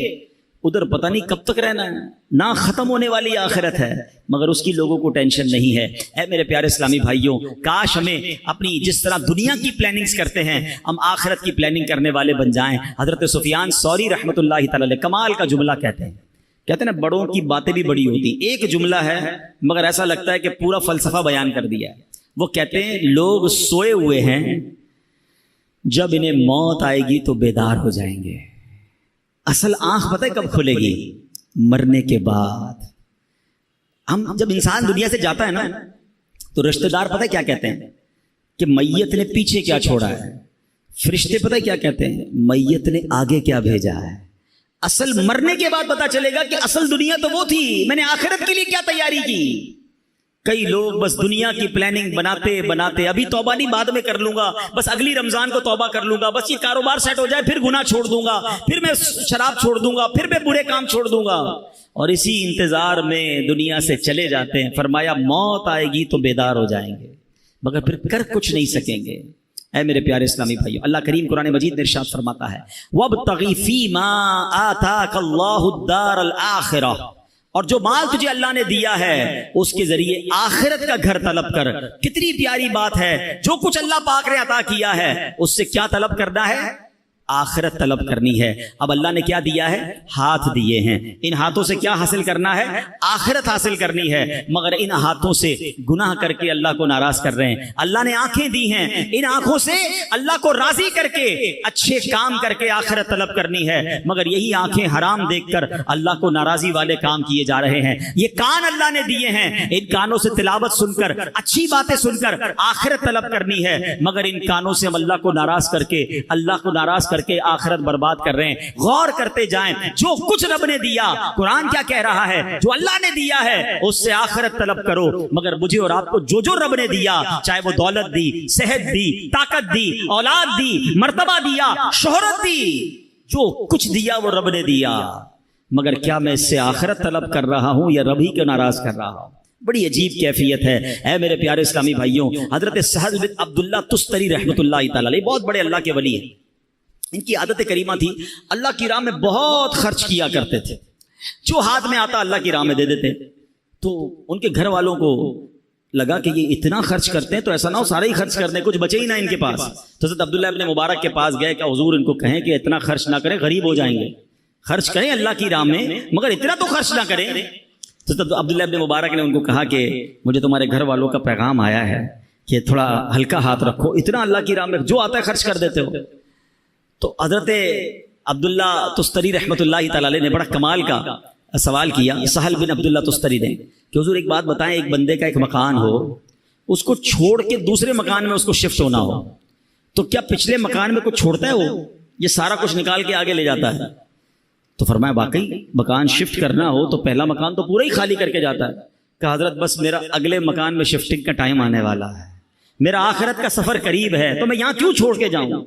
ادھر پتہ نہیں کب تک رہنا ہے. نہ ختم ہونے والی آخرت ہے مگر اس کی لوگوں کو ٹینشن نہیں ہے. اے میرے پیارے اسلامی بھائیوں, کاش ہمیں اپنی جس طرح دنیا کی پلاننگز کرتے ہیں ہم آخرت کی پلاننگ کرنے والے بن جائیں. حضرت سفیان ثوری رحمۃ اللہ تعالی علیہ کمال کا جملہ کہتے ہیں نا, بڑوں کی باتیں بھی بڑی ہوتی. ایک جملہ ہے مگر ایسا لگتا ہے کہ پورا فلسفہ بیان کر دیا ہے. وہ کہتے ہیں لوگ سوئے ہوئے ہیں, جب انہیں موت آئے گی تو بیدار ہو جائیں گے. اصل آنکھ پتہ ہے کب کھلے گی؟ مرنے کے بعد. ہم جب انسان دنیا سے جاتا ہے نا تو رشتہ دار پتہ کیا کہتے ہیں کہ میت نے پیچھے کیا چھوڑا ہے، فرشتے پتہ کیا کہتے ہیں میت نے آگے کیا بھیجا ہے۔ اصل مرنے کے بعد پتہ چلے گا کہ اصل دنیا تو وہ تھی، میں نے آخرت کے لیے کیا تیاری کی۔ کئی لوگ بس دنیا کی پلاننگ بناتے بناتے ابھی توبہ نہیں بعد میں کر لوں گا، بس اگلی رمضان کو توبہ کر لوں گا، بس یہ کاروبار سیٹ ہو جائے پھر گناہ چھوڑ دوں گا، پھر میں شراب چھوڑ دوں گا، پھر میں برے کام چھوڑ دوں گا، اور اسی انتظار میں دنیا سے چلے جاتے ہیں۔ فرمایا موت آئے گی تو بیدار ہو جائیں گے مگر پھر کر کچھ نہیں سکیں گے۔ اے میرے پیارے اسلامی بھائیو، اللہ کریم قرآن مجید میں ارشاد فرماتا ہے وَابْتَغِ فِي مَا آتَاكَ اللَّهُ الدَّارَ الْآخِرَةَ، اور جو مال تجھے اللہ نے دیا ہے اس کے ذریعے آخرت کا گھر طلب کر۔ کتنی پیاری بات ہے، جو کچھ اللہ پاک نے عطا کیا ہے اس سے کیا طلب کرنا ہے؟ آخرت طلب کرنی ہے۔ اب اللہ نے کیا دیا ہے؟ ہاتھ دیے ہیں، ان ہاتھوں سے کیا حاصل کرنا ہے؟ آخرت حاصل کرنی ہے، مگر ان ہاتھوں سے گناہ کر کے اللہ کو ناراض کر رہے ہیں۔ اللہ نے آنکھیں دی ہیں، ان آنکھوں سے اللہ کو راضی کر کے اچھے کام کر کے آخرت طلب کرنی ہے، مگر یہی آنکھیں حرام دیکھ کر اللہ کو ناراضی والے کام کیے جا رہے ہیں۔ یہ کان اللہ نے دیے ہیں، ان کانوں سے تلاوت سن کر اچھی باتیں سن کر آخرت طلب کرنی ہے، مگر ان کانوں سے ہم اللہ کو ناراض کر کے کر کے آخرت برباد کر رہے ہیں۔ غور کرتے جائیں، جو کچھ رب نے دیا، قرآن کیا کہہ رہا ہے؟ جو اللہ نے دیا ہے اس سے آخرت طلب کرو، مگر مجھے اور آپ کو جو رب نے دیا، چاہے وہ دولت دی، صحت دی، طاقت دی، اولاد دی، مرتبہ دیا، شہرت دی، جو کچھ دیا وہ رب نے دیا، مگر کیا میں اس سے آخرت طلب کر رہا ہوں یا رب ہی کو ناراض کر رہا ہوں؟ بڑی عجیب کیفیت ہے۔ اے میرے پیارے اسلامی بھائیوں، حضرت سہل بن عبداللہ تستری رحمۃ اللہ تعالی علیہ بہت بڑے اللہ کے ولی ہیں۔ ان کی عادت کریمہ تھی اللہ کی راہ میں بہت خرچ کیا کرتے تھے، جو ہاتھ میں آتا اللہ کی راہ میں دے دیتے۔ تو ان کے گھر والوں کو لگا کہ یہ اتنا خرچ کرتے ہیں تو ایسا نہ ہو سارے ہی خرچ کر دیں، کچھ بچے ہی نہ ان کے پاس۔ تو حضرت عبداللہ ابن مبارک کے پاس گئے کہ حضور ان کو کہیں کہ اتنا خرچ نہ کریں، غریب ہو جائیں گے، خرچ کریں اللہ کی راہ میں مگر اتنا تو خرچ نہ کریں۔ تو عبداللہ ابن مبارک نے ان کو کہا کہ مجھے تمہارے گھر والوں کا پیغام آیا ہے کہ تھوڑا ہلکا ہاتھ رکھو، اتنا اللہ کی راہ میں جو آتا ہے خرچ کر دیتے ہو۔ تو حضرت عبداللہ تستری رحمۃ اللہ تعالی علیہ نے بڑا کمال کا سوال کیا سہل بن عبداللہ تستری نے کہ حضور ایک بات بتائیں، ایک بندے کا ایک مکان ہو، اس کو چھوڑ کے دوسرے مکان میں اس کو شفٹ ہونا ہو، تو کیا پچھلے مکان میں کچھ چھوڑتا ہے وہ، یہ سارا کچھ نکال کے آگے لے جاتا ہے؟ تو فرمایا واقعی مکان شفٹ کرنا ہو تو پہلا مکان تو پورا ہی خالی کر کے جاتا ہے۔ کہ حضرت بس میرا اگلے مکان میں شفٹنگ کا ٹائم آنے والا ہے، میرا آخرت کا سفر قریب ہے، تو میں یہاں کیوں چھوڑ کے جاؤں؟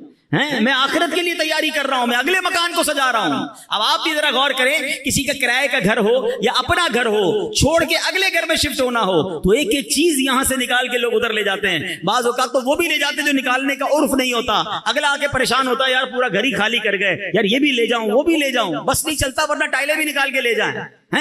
میں آخرت کے لیے تیاری کر رہا ہوں، میں اگلے مکان کو سجا رہا ہوں۔ اب آپ بھی ذرا غور کریں، کسی کا کرائے کا گھر ہو یا اپنا گھر ہو، چھوڑ کے اگلے گھر میں شفٹ ہونا ہو تو ایک ایک چیز یہاں سے نکال کے لوگ ادھر لے جاتے ہیں۔ بعض اوقات تو وہ بھی لے جاتے جو نکالنے کا عرف نہیں ہوتا، اگلا آ کے پریشان ہوتا ہے یار پورا گھر ہی خالی کر گئے، یار یہ بھی لے جاؤں وہ بھی لے جاؤں، بس نہیں چلتا ورنہ ٹائلیں بھی نکال کے لے جائیں،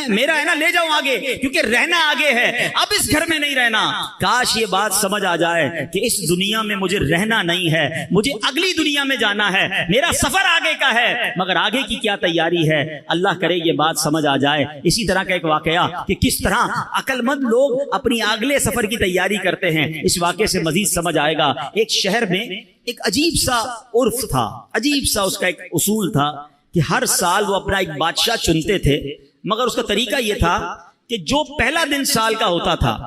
میرا ہے نا لے جاؤں آگے، کیونکہ رہنا آگے ہے، اب اس گھر میں نہیں رہنا۔ کاش یہ بات سمجھ آ جائے کہ اس دنیا میں مجھے رہنا نہیں ہے، مجھے اگلی دنیا میں جانا ہے، میرا سفر آگے کا ہے، مگر آگے کی کیا تیاری ہے، اللہ کرے یہ بات سمجھ آ جائے۔ اسی طرح کا ایک واقعہ کہ کس طرح عقل مند لوگ اپنی اگلے سفر کی تیاری کرتے ہیں، اس واقعے سے مزید سمجھ آئے گا۔ ایک شہر میں ایک عجیب سا عرف تھا، عجیب سا اس کا ایک اصول تھا کہ ہر سال وہ اپنا ایک بادشاہ چنتے تھے، مگر اس کا طریقہ یہ تھا کہ جو پہلا دن سال کا ہوتا تھا،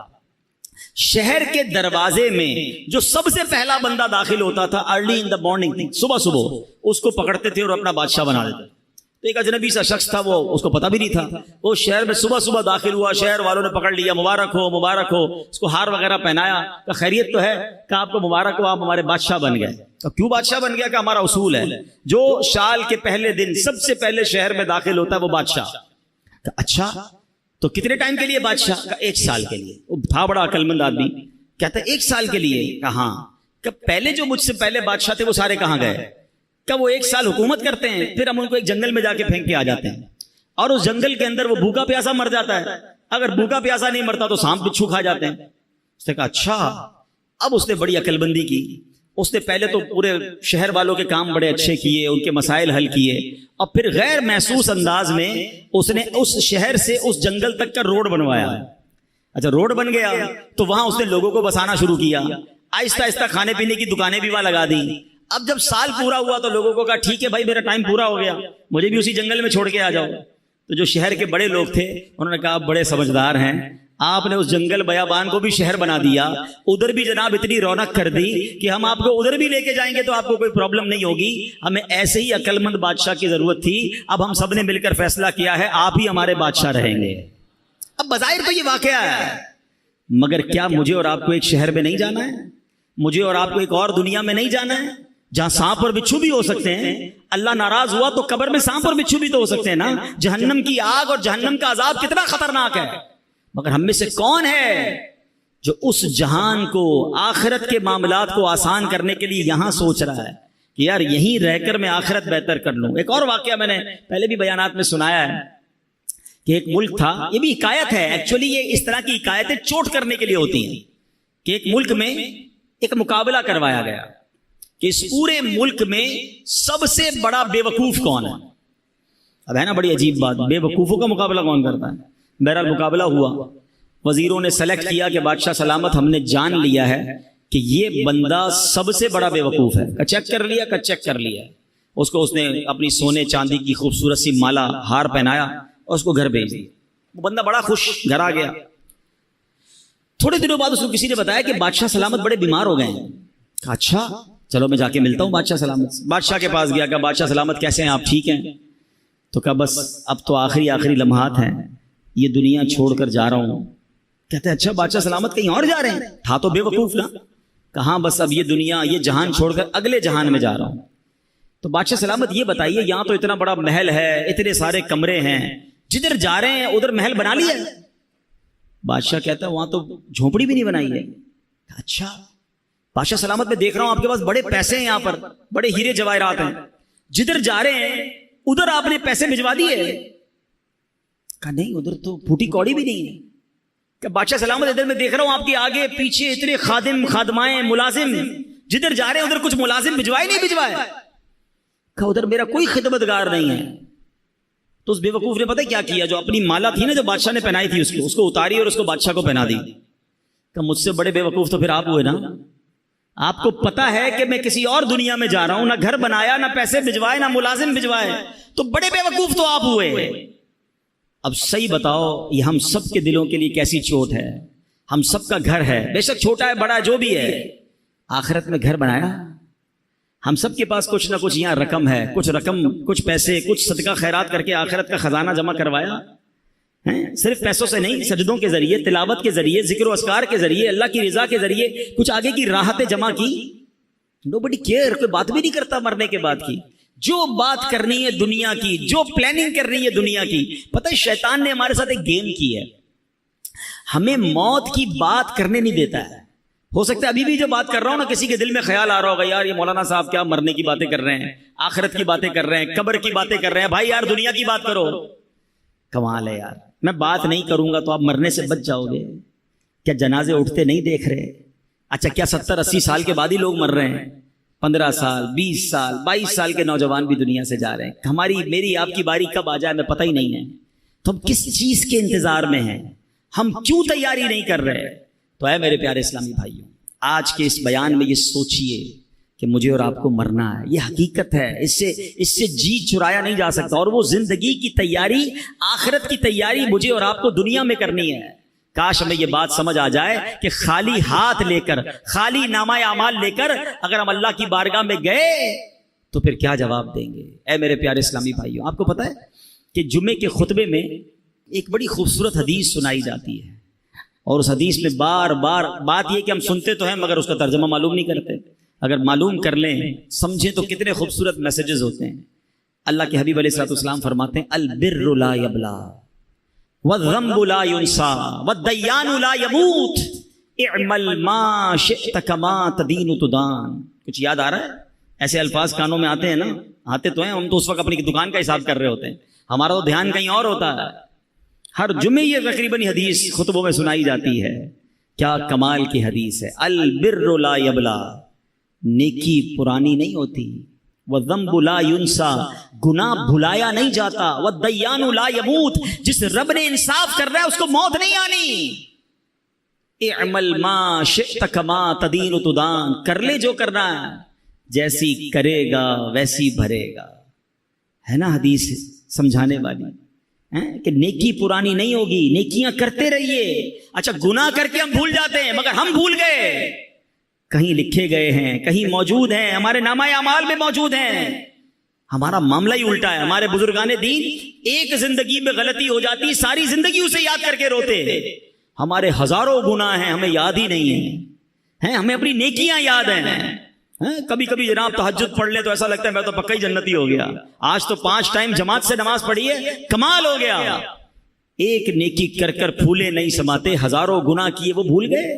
شہر کے دروازے میں جو سب سے پہلا بندہ داخل ہوتا تھا ارلی ان دا مارننگ، صبح اس کو پکڑتے تھے اور اپنا بادشاہ بنا دیتے۔ تو ایک اجنبی سا شخص تھا، وہ اس کو پتہ بھی نہیں تھا، وہ شہر میں صبح داخل ہوا، شہر والوں نے پکڑ لیا، مبارک ہو مبارک ہو، اس کو ہار وغیرہ پہنایا، کہ خیریت تو ہے؟ کہ آپ کو مبارک ہو، آپ ہمارے بادشاہ بن گئے۔ تو کیوں بادشاہ بن گیا؟ کہ ہمارا اصول ہے جو سال کے پہلے دن سب سے پہلے شہر میں داخل ہوتا ہے وہ بادشاہ۔ اچھا تو کتنے ٹائم کے لیے بادشاہ؟ کا 1 سال کے لیے۔ وہ تھا بڑا عقل مند آدمی، کہتا ہے 1 سال کے لیے؟ کہاں؟ کہ پہلے جو مجھ سے پہلے بادشاہ تھے وہ سارے کہاں گئے؟ کہ وہ 1 سال حکومت کرتے ہیں، پھر ہم ان کو ایک جنگل میں جا کے پھینک کے آ جاتے ہیں، اور اس جنگل کے اندر وہ بھوکا پیاسا مر جاتا ہے، اگر بھوکا پیاسا نہیں مرتا تو سانپ بچھو کھا جاتے ہیں۔ اس نے کہا اچھا۔ اب اس نے بڑی عقل بندی کی، اس نے پہلے تو پورے شہر والوں کے کام بڑے اچھے کیے، ان کے مسائل حل کیے، اور پھر غیر محسوس انداز میں اس نے اس شہر سے اس جنگل تک کا روڈ بنوایا۔ اچھا روڈ بن گیا تو وہاں اس نے لوگوں کو بسانا شروع کیا، آہستہ آہستہ کھانے پینے کی دکانیں بھی وہاں لگا دی۔ اب جب سال پورا ہوا تو لوگوں کو کہا ٹھیک ہے بھائی میرا ٹائم پورا ہو گیا، مجھے بھی اسی جنگل میں چھوڑ کے آ جاؤ۔ تو جو شہر کے بڑے لوگ تھے انہوں نے کہا آپ بڑے سمجھدار ہیں، آپ نے اس جنگل بیابان کو بھی شہر بنا دیا, ادھر بھی جناب اتنی رونق کر دی کہ ہم آپ کو ادھر بھی لے کے جائیں گے تو آپ کو کوئی پرابلم نہیں ہوگی. ہمیں ایسے ہی عقل مند بادشاہ کی ضرورت تھی, اب ہم سب نے مل کر فیصلہ کیا ہے آپ ہی ہمارے بادشاہ رہیں گے. اب بظاہر تو یہ واقعہ ہے, مگر کیا مجھے اور آپ کو ایک شہر میں نہیں جانا ہے؟ مجھے اور آپ کو ایک اور دنیا میں نہیں جانا ہے جہاں سانپ اور بچھو بھی ہو سکتے ہیں؟ اللہ ناراض ہوا تو قبر میں سانپ اور بچھو بھی تو ہو سکتے ہیں نا. جہنم کی آگ اور جہنم کا عذاب کتنا خطرناک ہے, مگر ہم میں سے کون ہے جو اس جہان کو, آخرت کے معاملات کو آسان کرنے کے لیے یہاں سوچ رہا ہے کہ یار یہیں رہ کر میں آخرت بہتر کر لوں. ایک اور واقعہ میں نے پہلے بھی بیانات میں سنایا ہے کہ ایک ملک تھا, یہ بھی حکایت ہے ایکچولی, یہ اس طرح کی حکایتیں چوٹ کرنے کے لیے ہوتی ہیں کہ ایک ملک میں ایک مقابلہ کروایا گیا کہ اس پورے ملک میں سب سے بڑا بے وقوف کون ہے. اب ہے نا بڑی عجیب بات, بے وقوفوں کا مقابلہ کون کرتا ہے؟ بہرحال مقابلہ ہوا, وزیروں نے سلیکٹ کیا کہ بادشاہ سلامت ہم نے جان لیا ہے کہ یہ بندہ سب سے بڑا بے وقوف ہے. چیک کر لیا, اس کو اس نے اپنی سونے چاندی کی خوبصورت سی مالا ہار پہنایا اور اس کو گھر بھیج دی. وہ بندہ بڑا خوش گھر آ گیا. تھوڑے دنوں بعد اس کو کسی نے بتایا کہ بادشاہ سلامت بڑے بیمار ہو گئے ہیں. اچھا چلو میں جا کے ملتا ہوں بادشاہ سلامت سے. بادشاہ کے پاس گیا, کہا بادشاہ سلامت کیسے ہیں آپ, ٹھیک ہیں؟ تو کہا بس اب تو آخری لمحات ہیں, یہ دنیا چھوڑ کر جا رہا ہوں. کہتے ہیں اچھا بادشاہ سلامت کہیں اور جا رہے ہیں؟ تھا تو بے وقوف نا. کہاں بس اب یہ دنیا, یہ جہان چھوڑ کر اگلے جہان میں جا رہا ہوں. تو بادشاہ سلامت یہ بتائیے, یہاں تو اتنا بڑا محل ہے, اتنے سارے کمرے ہیں, جدھر جا رہے ہیں ادھر محل بنا لیا ہے؟ بادشاہ کہتا ہے وہاں تو جھونپڑی بھی نہیں بنائی ہے. اچھا بادشاہ سلامت میں دیکھ رہا ہوں آپ کے پاس بڑے پیسے ہیں, یہاں پر بڑے ہیرے جواہرات ہیں, جدھر جا رہے ہیں ادھر آپ نے پیسے بھجوا دیے؟ کہا نہیں ادھر تو پھوٹی کوڑی بھی نہیں ہے. کہ بادشاہ سلامت ادھر میں دیکھ رہا ہوں آپ کے آگے پیچھے اتنے خادم خادمائیں ملازم, جدھر جا رہے ہیں ادھر کچھ ملازم بھجوائے نہیں بھجوائے؟ کہا ادھر میرا کوئی خدمتگار نہیں ہے. تو اس بے وقوف نے پتہ کیا کیا, جو اپنی مالا تھی نا جو بادشاہ نے پہنائی تھی اس کو اتاری اور اس کو بادشاہ کو پہنا دی. کہ مجھ سے بڑے بے وقوف تو پھر آپ ہوئے نا. آپ کو پتا ہے کہ میں کسی اور دنیا میں جا رہا ہوں, نہ گھر بنایا, نہ پیسے بھجوائے, نہ ملازم بھجوائے, تو بڑے بے وقوف تو آپ ہوئے. اب صحیح بتاؤ یہ ہم سب کے دلوں کے لیے کیسی چوٹ ہے. ہم سب کا گھر ہے, بے شک چھوٹا ہے بڑا جو بھی ہے, آخرت میں گھر بنایا. ہم سب کے پاس کچھ نہ کچھ یہاں رقم ہے, کچھ پیسے, کچھ صدقہ خیرات کر کے آخرت کا خزانہ جمع کروایا. صرف پیسوں سے نہیں, سجدوں کے ذریعے, تلاوت کے ذریعے, ذکر و اذکار کے ذریعے, اللہ کی رضا کے ذریعے کچھ آگے کی راحتیں جمع کی. نوبڈی کیئر, کوئی بات بھی نہیں کرتا مرنے کے بعد کی. جو بات کرنی ہے دنیا کی, جو پلاننگ کرنی ہے دنیا کی. پتہ ہے شیطان نے ہمارے ساتھ ایک گیم کی ہے, ہمیں موت کی بات کرنے نہیں دیتا ہے. ہو سکتا ہے ابھی بھی جو بات کر رہا ہوں نا کسی کے دل میں خیال آ رہا ہوگا یار یہ مولانا صاحب کیا مرنے کی باتیں کر رہے ہیں, آخرت کی باتیں کر رہے ہیں, قبر کی باتیں کر رہے ہیں. بھائی یار دنیا کی بات کرو. کمال ہے یار, میں بات نہیں کروں گا تو آپ مرنے سے بچ جاؤ گے. کیا جنازے اٹھتے نہیں دیکھ رہے؟ اچھا کیا 70-80 سال کے بعد ہی لوگ مر رہے ہیں؟ 15 سال 20 سال 22 سال کے نوجوان بھی دنیا سے جا رہے ہیں. ہماری میری آپ کی باری کب آ جائے ہمیں پتہ ہی نہیں ہے. تو ہم کس چیز کے انتظار میں ہیں؟ ہم کیوں تیاری نہیں کر رہے؟ تو اے میرے پیارے اسلامی بھائیوں, آج کے اس بیان میں یہ سوچئے کہ مجھے اور آپ کو مرنا ہے. یہ حقیقت ہے, اس سے جی چرایا نہیں جا سکتا. اور وہ زندگی کی تیاری, آخرت کی تیاری مجھے اور آپ کو دنیا میں کرنی ہے. کاش ہمیں یہ بات سمجھ آ جائے کہ خالی ہاتھ لے کر, خالی نامہ اعمال لے کر اگر ہم اللہ کی بارگاہ میں گئے تو پھر کیا جواب دیں گے. اے میرے پیارے اسلامی بھائیوں, آپ کو پتہ ہے کہ جمعے کے خطبے میں ایک بڑی خوبصورت حدیث سنائی جاتی ہے, اور اس حدیث میں بار بار بات یہ کہ ہم سنتے تو ہیں مگر اس کا ترجمہ معلوم نہیں کرتے. اگر معلوم کر لیں, سمجھیں تو کتنے خوبصورت میسیجز ہوتے ہیں. اللہ کے حبیب علیہ الصلوۃ والسلام فرماتے ہیں البر لا یبلا والذنب لا ينسى والدیان لا يموت اعمل ما شئت كما تدین تدان. کچھ یاد آ رہا ہے؟ ایسے الفاظ کانوں میں آتے ہیں نا, آتے تو ہیں, ہم تو اس وقت اپنی دکان کا حساب کر رہے ہوتے ہیں, ہمارا تو دھیان کہیں اور ہوتا ہے. ہر جمعے یہ تقریباً حدیث خطبوں میں سنائی جاتی ہے. کیا کمال کی حدیث ہے. البر لا یبلا, نیکی پرانی نہیں ہوتی. والذنب لا ينسى, گناہ بھلایا نہیں جاتا. والدیان لا يموت, جس رب نے انصاف کر رہا ہے اس کو موت نہیں آنی. اعمل ما شئت كما تدین تدان, کر لے جو کرنا ہے, جیسی کرے گا ویسی بھرے گا. ہے نا حدیث سمجھانے والی. کہ نیکی پرانی نہیں ہوگی, نیکیاں کرتے رہیے. اچھا گناہ کر کے ہم بھول جاتے ہیں, مگر ہم بھول گئے, کہیں لکھے گئے ہیں, کہیں موجود ہیں, ہمارے نامہ اعمال میں موجود ہیں. ہمارا معاملہ ہی الٹا ہے. ہمارے بزرگان دین ایک زندگی میں غلطی ہو جاتی, ساری زندگی اسے یاد کر کے روتے. ہمارے ہزاروں گناہ ہیں, ہمیں یاد ہی نہیں ہیں, ہمیں اپنی نیکیاں یاد ہیں. کبھی کبھی جناب تہجد پڑھ لیں تو ایسا لگتا ہے میں تو پکا ہی جنتی ہو گیا, آج تو 5 ٹائم جماعت سے نماز پڑھی ہے, کمال ہو گیا. ایک نیکی کر کر پھولے نہیں سماتے, ہزاروں گناہ کیے وہ بھول گئے.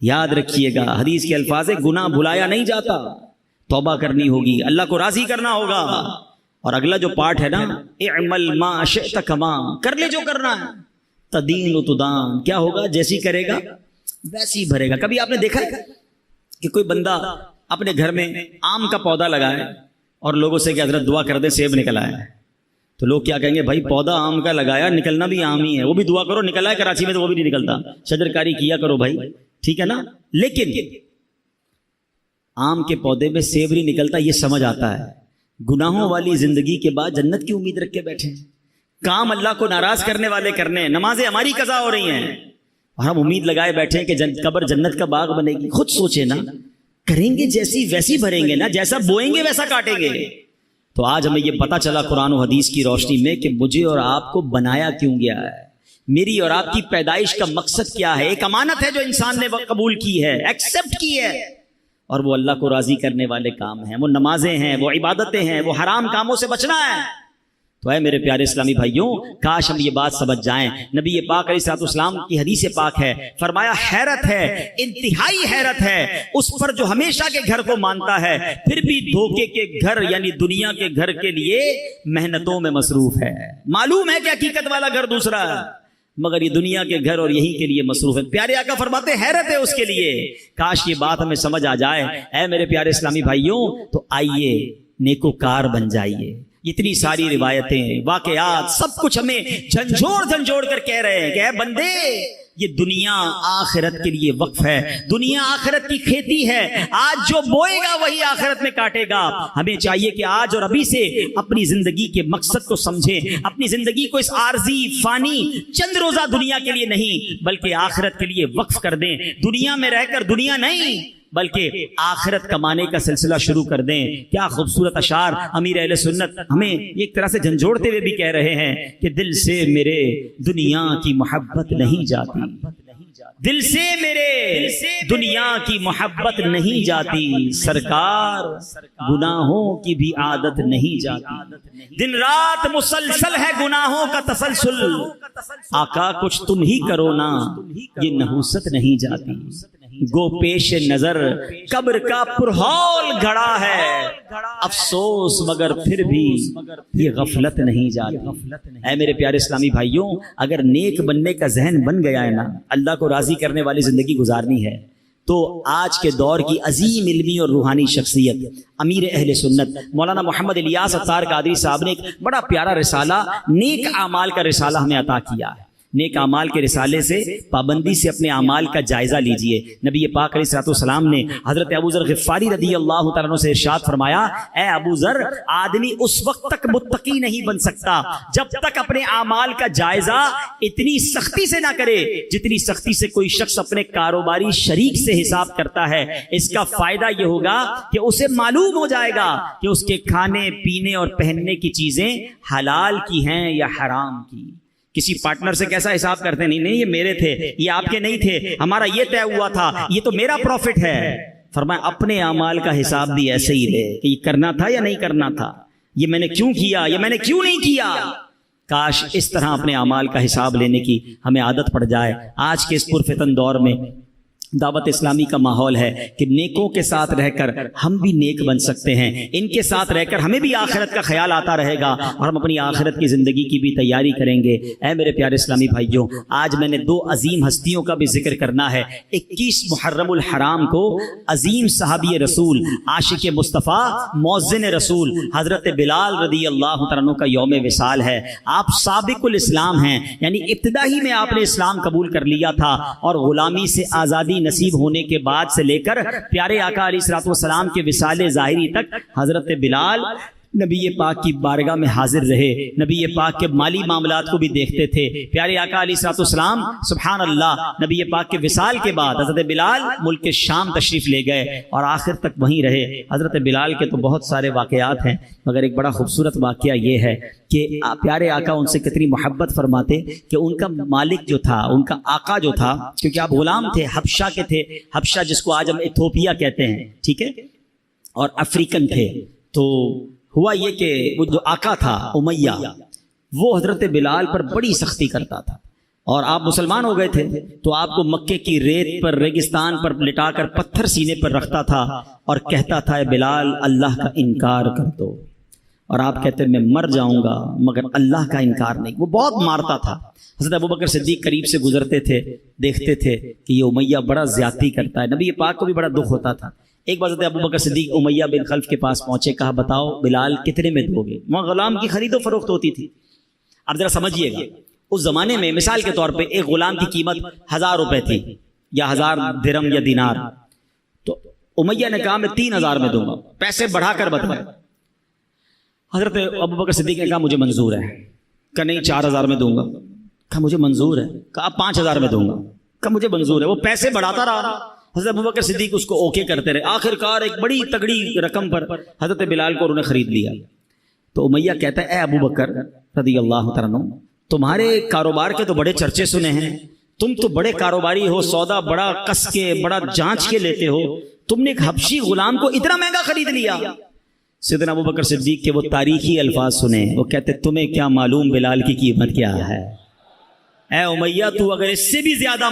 یاد رکھیے گا حدیث کے الفاظ ہے, گناہ بھلایا نہیں جاتا, توبہ کرنی ہوگی, اللہ کو راضی کرنا ہوگا. اور اگلا جو پارٹ ہے نا, اعمل ما شئت کما, کر لے جو کرنا ہے, تدین و تدان, کیا ہوگا جیسی کرے گا ویسی بھرے گا. کبھی آپ نے دیکھا ہے کہ کوئی بندہ اپنے گھر میں آم کا پودا لگائے اور لوگوں سے کہ حضرت دعا کر دے سیب نکل آیا ہے, تو لوگ کیا کہیں گے, بھائی پودا آم کا لگایا, نکلنا بھی آم ہی ہے, وہ بھی دعا کرو, نکلا ہے کراچی میں تو وہ بھی نہیں نکلتا, شجرکاری کیا کرو بھائی, ٹھیک ہے نا. لیکن آم کے پودے میں سیب نہیں نکلتا, یہ سمجھ آتا ہے. گناہوں والی زندگی کے بعد جنت کی امید رکھ کے بیٹھے, کام اللہ کو ناراض کرنے والے کرنے ہیں, نمازیں ہماری قضا ہو رہی ہیں, اور ہم امید لگائے بیٹھے ہیں کہ قبر جنت کا باغ بنے گی. خود سوچے نا, کریں گے جیسی ویسی بھریں گے نا, جیسا بوئیں گے ویسا کاٹیں گے. تو آج ہمیں یہ پتا چلا قرآن و حدیث کی روشنی میں کہ مجھے اور آپ کو بنایا کیوں گیا ہے, میری اور آپ کی پیدائش کا مقصد کیا ہے. ایک امانت ہے جو انسان نے قبول کی ہے, ایکسپٹ کی ہے, اور وہ اللہ کو راضی کرنے والے کام ہیں, وہ نمازیں ہیں, وہ عبادتیں ہیں, وہ حرام کاموں سے بچنا ہے. تو اے میرے پیارے اسلامی بھائیوں, کاش ہم یہ بات سمجھ جائیں. نبی پاک علیہ الصلوۃ والسلام کی حدیث پاک ہے, فرمایا حیرت ہے, انتہائی حیرت ہے اس پر جو ہمیشہ کے گھر کو مانتا ہے پھر بھی دھوکے کے گھر یعنی دنیا کے گھر کے لیے محنتوں میں مصروف ہے. معلوم ہے کہ حقیقت والا گھر دوسرا ہے, مگر یہ دنیا کے گھر اور یہی کے لیے مصروف ہے. پیارے آقا فرماتے حیرت ہے اس کے لیے. کاش یہ بات ہمیں سمجھ آ جائے. اے میرے پیارے اسلامی بھائیوں, تو آئیے نیکوکار بن جائیے. اتنی ساری روایتیں, واقعات, سب کچھ ہمیں جھنجھوڑ کر کہہ رہے ہیں کہ اے بندے, یہ دنیا آخرت کے لیے وقف ہے, دنیا آخرت کی کھیتی ہے, آج جو بوئے گا وہی آخرت میں کاٹے گا. ہمیں چاہیے کہ آج اور ابھی سے اپنی زندگی کے مقصد کو سمجھیں, اپنی زندگی کو اس عارضی فانی چند روزہ دنیا کے لیے نہیں بلکہ آخرت کے لیے وقف کر دیں. دنیا میں رہ کر دنیا نہیں بلکہ آخرت کمانے کا سلسلہ شروع کر دیں. کیا خوبصورت اشعار امیر اہل سنت ہمیں ایک طرح سے جھنجھوڑتے ہوئے بھی کہہ رہے ہیں کہ دل سے میرے دنیا کی محبت نہیں جاتی, دل سے میرے دنیا کی محبت نہیں جاتی, سرکار گناہوں کی بھی عادت نہیں جاتی, دن رات مسلسل ہے گناہوں کا تسلسل, آقا کچھ تم ہی کرو نا, یہ نحوست نہیں جاتی. گو پیش نظر قبر کا پرہول گھڑا ہے, افسوس مگر پھر بھی یہ غفلت نہیں جاتی. اے میرے پیارے اسلامی بھائیوں, اگر نیک بننے کا ذہن بن گیا ہے نا, اللہ کو راضی کرنے والی زندگی گزارنی ہے, تو آج کے دور کی عظیم علمی اور روحانی شخصیت امیر اہل سنت مولانا محمد الیاس اتار قادری صاحب نے ایک بڑا پیارا رسالہ نیک اعمال کا رسالہ ہمیں عطا کیا ہے. نیک اعمال کے رسالے سے پابندی سے اپنے اعمال کا جائزہ لیجئے. نبی پاک علیہ الصلوۃ والسلام نے حضرت ابو ذر غفاری رضی اللہ تعالیٰ عنہ سے ارشاد فرمایا, اے ابو ذر, آدمی اس وقت تک متقی نہیں بن سکتا جب تک اپنے اعمال کا جائزہ اتنی سختی سے نہ کرے جتنی سختی سے کوئی شخص اپنے کاروباری شریک سے حساب کرتا ہے. اس کا فائدہ یہ ہوگا کہ اسے معلوم ہو جائے گا کہ اس کے کھانے پینے اور پہننے کی چیزیں حلال کی ہیں یا حرام کی. کسی پارٹنر سے کیسا حساب کرتے ہیں, نہیں یہ میرے تھے, یہ آپ کے نہیں تھے, ہمارا یہ طے ہوا تھا, یہ تو میرا پروفٹ ہے. فرمایا اپنے اعمال کا حساب بھی ایسے ہی لے کہ یہ کرنا تھا یا نہیں کرنا تھا, یہ میں نے کیوں کیا, یہ میں نے کیوں نہیں کیا. کاش اس طرح اپنے اعمال کا حساب لینے کی ہمیں عادت پڑ جائے. آج کے اس پرفتن دور میں دعوت اسلامی کا ماحول ہے کہ نیکوں کے ساتھ رہ کر ہم بھی نیک بن سکتے ہیں, ان کے ساتھ رہ کر ہمیں بھی آخرت کا خیال آتا رہے گا اور ہم اپنی آخرت کی زندگی کی بھی تیاری کریں گے. اے میرے پیارے اسلامی بھائیوں, آج میں نے 2 عظیم ہستیوں کا بھی ذکر کرنا ہے. 21 محرم الحرام کو عظیم صحابی رسول, عاشق مصطفیٰ, مؤذن رسول حضرت بلال رضی اللہ تعالیٰ عنہ کا یوم وصال ہے. آپ سابق الاسلام ہیں, یعنی ابتدا ہی میں آپ نے اسلام قبول کر لیا تھا اور غلامی سے آزادی نصیب ہونے کے بعد سے لے کر پیارے آقا علیہ الصلوۃ والسلام کے وصال ظاہری تک حضرت بلال نبی پاک کی بارگاہ میں حاضر رہے، نبی پاک کے مالی معاملات کو بھی دیکھتے تھے۔ پیارے آقا علیہ الصلوۃ والسلام سبحان اللہ نبی پاک کے وصال کے بعد حضرت بلال ملک شام تشریف لے گئے اور آخر تک وہیں رہے۔ حضرت بلال کے تو بہت سارے واقعات ہیں، مگر ایک بڑا خوبصورت واقعہ یہ ہے کہ پیارے آقا ان سے کتنی محبت فرماتے کہ ان کا مالک جو تھا، ان کا آقا جو تھا، کیونکہ آپ غلام تھے، حبشہ کے تھے، حبشہ جس کو آج ہم ایتھوپیا کہتے ہیں، ٹھیک ہے، اور افریقن تھے۔ تو ہوا یہ کہ وہ جو آقا تھا امیہ، وہ حضرت بلال پر بڑی سختی کرتا تھا، اور آپ مسلمان ہو گئے تھے تو آپ کو مکے کی ریت پر، ریگستان پر لٹا کر پتھر سینے پر رکھتا تھا اور کہتا تھا اے بلال اللہ کا انکار کر دو، اور آپ کہتے میں مر جاؤں گا مگر اللہ کا انکار نہیں۔ وہ بہت مارتا تھا۔ حضرت ابوبکر صدیق قریب سے گزرتے تھے، دیکھتے تھے کہ یہ امیہ بڑا زیادتی کرتا ہے، نبی پاک کو بھی بڑا دکھ ہوتا تھا۔ ایک بار حضرت ابوبکر صدیق امیہ بن خلف کے پاس پہنچے، کہا بتاؤ بلال کتنے میں دو گے؟ وہاں غلام کی خرید و فروخت ہوتی تھی۔ اب ذرا سمجھیے گا، اس زمانے میں مثال کے طور پہ ایک غلام کی قیمت 1000 روپے تھی یا 1000 درہم یا دینار، تو امیہ نے کہا میں 3000 میں دوں گا، پیسے بڑھا کر بتائے۔ حضرت ابوبکر صدیق نے کہا مجھے منظور ہے، کہا نہیں 4000 میں دوں گا، کہا مجھے منظور ہے، کہا 5000 میں دوں گا، کہا مجھے منظور ہے۔ وہ پیسے بڑھاتا رہا، حضرت ابوبکر صدیق اس کو اوکے کرتے رہے، آخر کار ایک بڑی تگڑی رقم پر حضرت بلال کو انہوں نے خرید لیا۔ تو امیہ کہتا ہے اے ابوبکر رضی اللہ تعالیٰ عنہ، تمہارے کاروبار کے تو بڑے چرچے سنے ہیں، تم تو بڑے کاروباری ہو، سودا بڑا کس کے بڑا جانچ کے لیتے ہو، تم نے ایک حبشی غلام کو اتنا مہنگا خرید لیا۔ سیدنا ابوبکر صدیق کے وہ تاریخی الفاظ سنے، وہ کہتے تمہیں کیا معلوم بلال کی قیمت کیا ہے؟ اے امیہ تو اگر اس سے بھی زیادہ